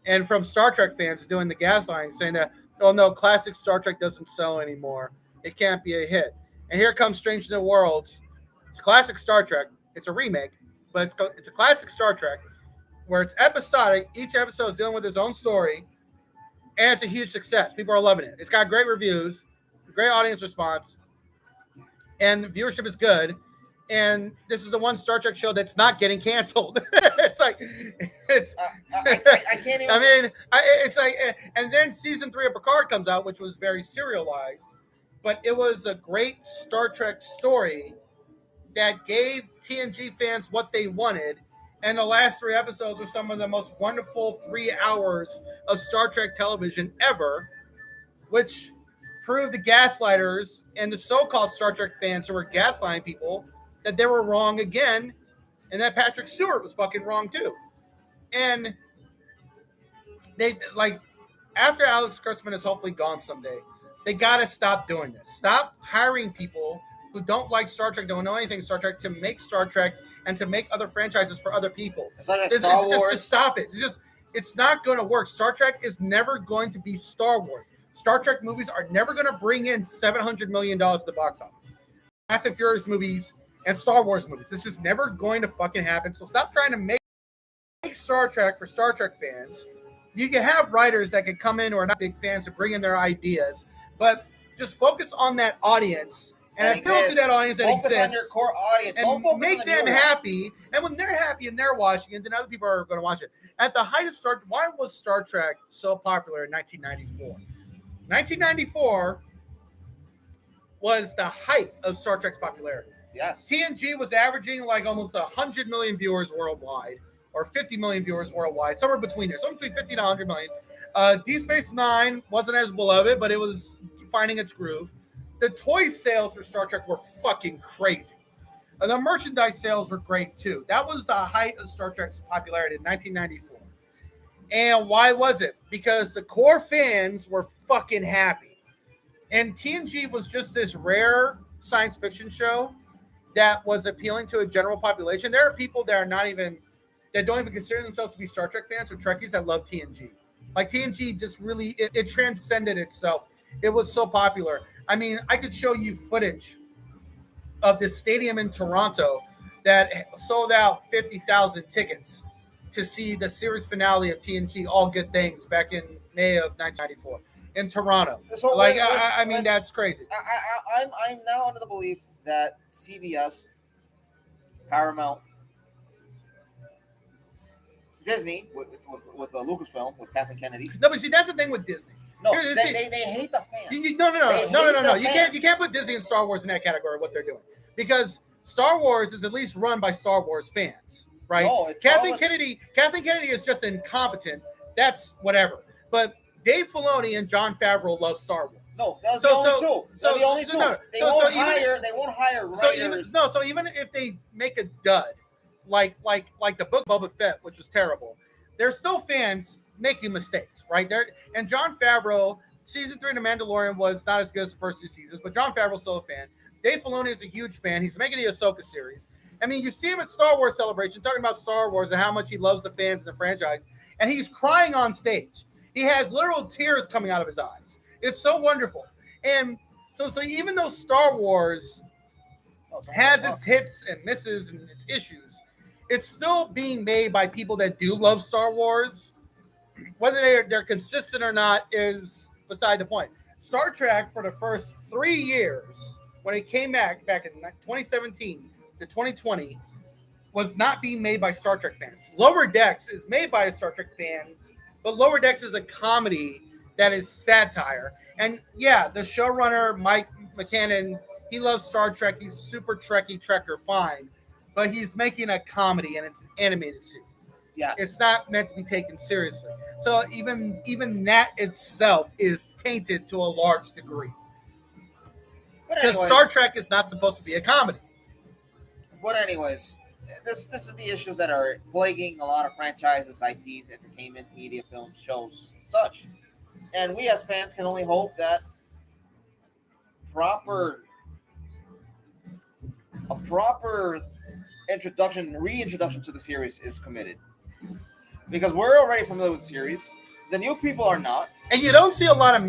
And from Star Trek fans doing the gaslighting, saying that, oh no, classic Star Trek doesn't sell anymore. It can't be a hit. And here comes Strange New Worlds. It's classic Star Trek. It's a remake, but it's a classic Star Trek where it's episodic. Each episode is dealing with its own story, and it's a huge success. People are loving it. It's got great reviews, great audience response, and the viewership is good. And this is the one Star Trek show that's not getting canceled. It's like, I can't even. I mean, it's like, and then season 3 of Picard comes out, which was very serialized, but it was a great Star Trek story that gave TNG fans what they wanted. And the last 3 episodes were some of the most wonderful 3 hours of Star Trek television ever, which proved the gaslighters and the so-called Star Trek fans who were gaslighting people that they were wrong again, and that Patrick Stewart was fucking wrong too. And they, like, after Alex Kurtzman is hopefully gone someday, they gotta stop doing this. Stop hiring people who don't like Star Trek, don't know anything Star Trek, to make Star Trek and to make other franchises for other people. It's like Star Wars. Just stop it. It's not going to work. Star Trek is never going to be Star Wars. Star Trek movies are never going to bring in $700 million to the box office. Fast and Furious movies and Star Wars movies. It's just never going to fucking happen. So stop trying to make Star Trek for Star Trek fans. You can have writers that can come in who are not big fans to bring in their ideas, but Just focus on that audience and appeal to that audience that focus exists. on your core audience. And Don't make them happy. And when they're happy and they're watching it, then other people are going to watch it. At the height of why was Star Trek so popular in 1994? 1994 was the height of Star Trek's popularity. Yes. TNG was averaging like almost 100 million viewers worldwide, or 50 million viewers worldwide, somewhere between there, somewhere between 50 to 100 million. Deep Space Nine wasn't as beloved, but it was finding its groove. The toy sales for Star Trek were fucking crazy. The merchandise sales were great too. That was the height of Star Trek's popularity in 1994. And why was it? Because the core fans were fucking happy. And TNG was just this rare science fiction show that was appealing to a general population. There are people that don't even consider themselves to be Star Trek fans or Trekkies that love TNG. Like TNG just really, it transcended itself. It was so popular. I mean, I could show you footage of this stadium in Toronto that sold out 50,000 tickets to see the series finale of TNG, All Good Things, back in May of 1994 in Toronto. So, I mean, that's crazy. I'm now under the belief that CBS, Paramount, Disney with Lucasfilm with Kathleen Kennedy. No, but see, that's the thing with Disney. No, they hate the fans. No. You can't put Disney and Star Wars in that category. What they're doing, because Star Wars is at least run by Star Wars fans, right? No, Kathleen Kennedy is just incompetent. That's whatever. But Dave Filoni and Jon Favreau love Star Wars. No, that's the only two. They're the only two. They won't hire writers. So even if they make a dud, like the book Boba Fett, which was terrible, there's still fans making mistakes, right? And Jon Favreau, season 3 of The Mandalorian was not as good as the first 2 seasons, but Jon Favreau's still a fan. Dave Filoni is a huge fan. He's making the Ahsoka series. I mean, you see him at Star Wars Celebration talking about Star Wars and how much he loves the fans and the franchise, and he's crying on stage. He has literal tears coming out of his eyes. It's so wonderful. And so even though Star Wars has its hits and misses and its issues, it's still being made by people that do love Star Wars. Whether they're consistent or not is beside the point. Star Trek, for the first 3 years, when it came back in 2017 to 2020, was not being made by Star Trek fans. Lower Decks is made by Star Trek fans, but Lower Decks is a comedy that is satire. And yeah, the showrunner, Mike McKinnon, he loves Star Trek. He's super Trekkie Trekker, fine. But he's making a comedy, and it's an animated series. Yes. It's not meant to be taken seriously. So even that itself is tainted to a large degree. Because Star Trek is not supposed to be a comedy. But anyways, this is the issues that are plaguing a lot of franchises, IPs, entertainment, media, films, shows, such. And we as fans can only hope that a proper reintroduction to the series is committed. Because we're already familiar with the series. The new people are not. And you don't see a lot of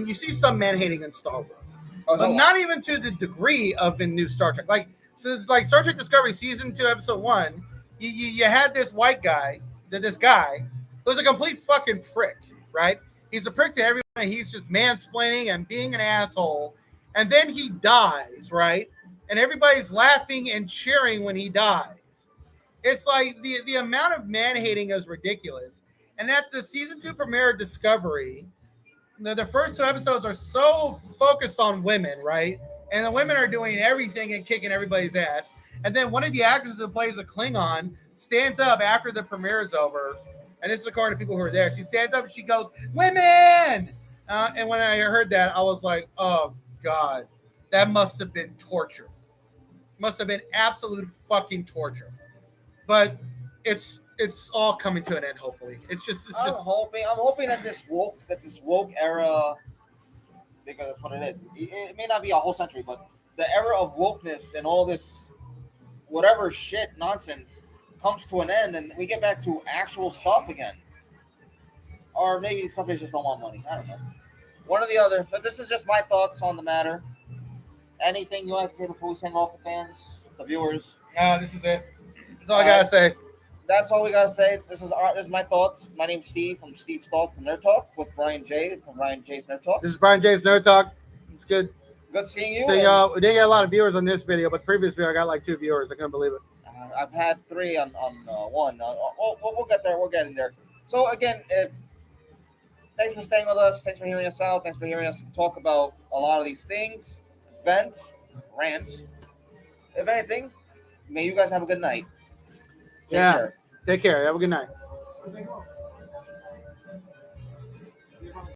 you see some man-hating in Star Wars. But not even to the degree of the new Star Trek. Like Star Trek Discovery Season 2, Episode 1, you had this white guy, this guy, who's a complete fucking prick, right? He's a prick to everyone, and he's just mansplaining and being an asshole. And then he dies, right? And everybody's laughing and cheering when he dies. It's like the amount of man-hating is ridiculous. And at the Season 2 premiere of Discovery, the first 2 episodes are so focused on women, right? And the women are doing everything and kicking everybody's ass. And then one of the actors who plays a Klingon stands up after the premiere is over. And this is according to people who are there. She stands up and she goes, "Women!" And when I heard that, I was like, oh, God, that must have been torture. Must have been absolute fucking torture. But it's all coming to an end, hopefully. I'm hoping that this woke era, because that's what it is. It may not be a whole century, but the era of wokeness and all this whatever shit nonsense comes to an end and we get back to actual stuff again. Or maybe these companies just don't want money. I don't know. One or the other. But this is just my thoughts on the matter. Anything you want to say before we send off the fans, the viewers? No, this is it. That's all I gotta say. That's all we gotta say. This is my thoughts. My name's Steve from Steve's Thoughts and Nerd Talk with Brian J from Brian J's Nerd Talk. This is Brian J's Nerd Talk. good Good seeing you. seeing y'all. We didn't get a lot of viewers on this video, but previous video I got like 2 viewers. I couldn't believe it. I've had 3 on one. We'll get there. We'll get in there. So again, if thanks for staying with us. Thanks for hearing us out. Thanks for hearing us talk about a lot of these things. Vent, rant. If anything, may you guys have a good night. Take care. Take care. Have a good night.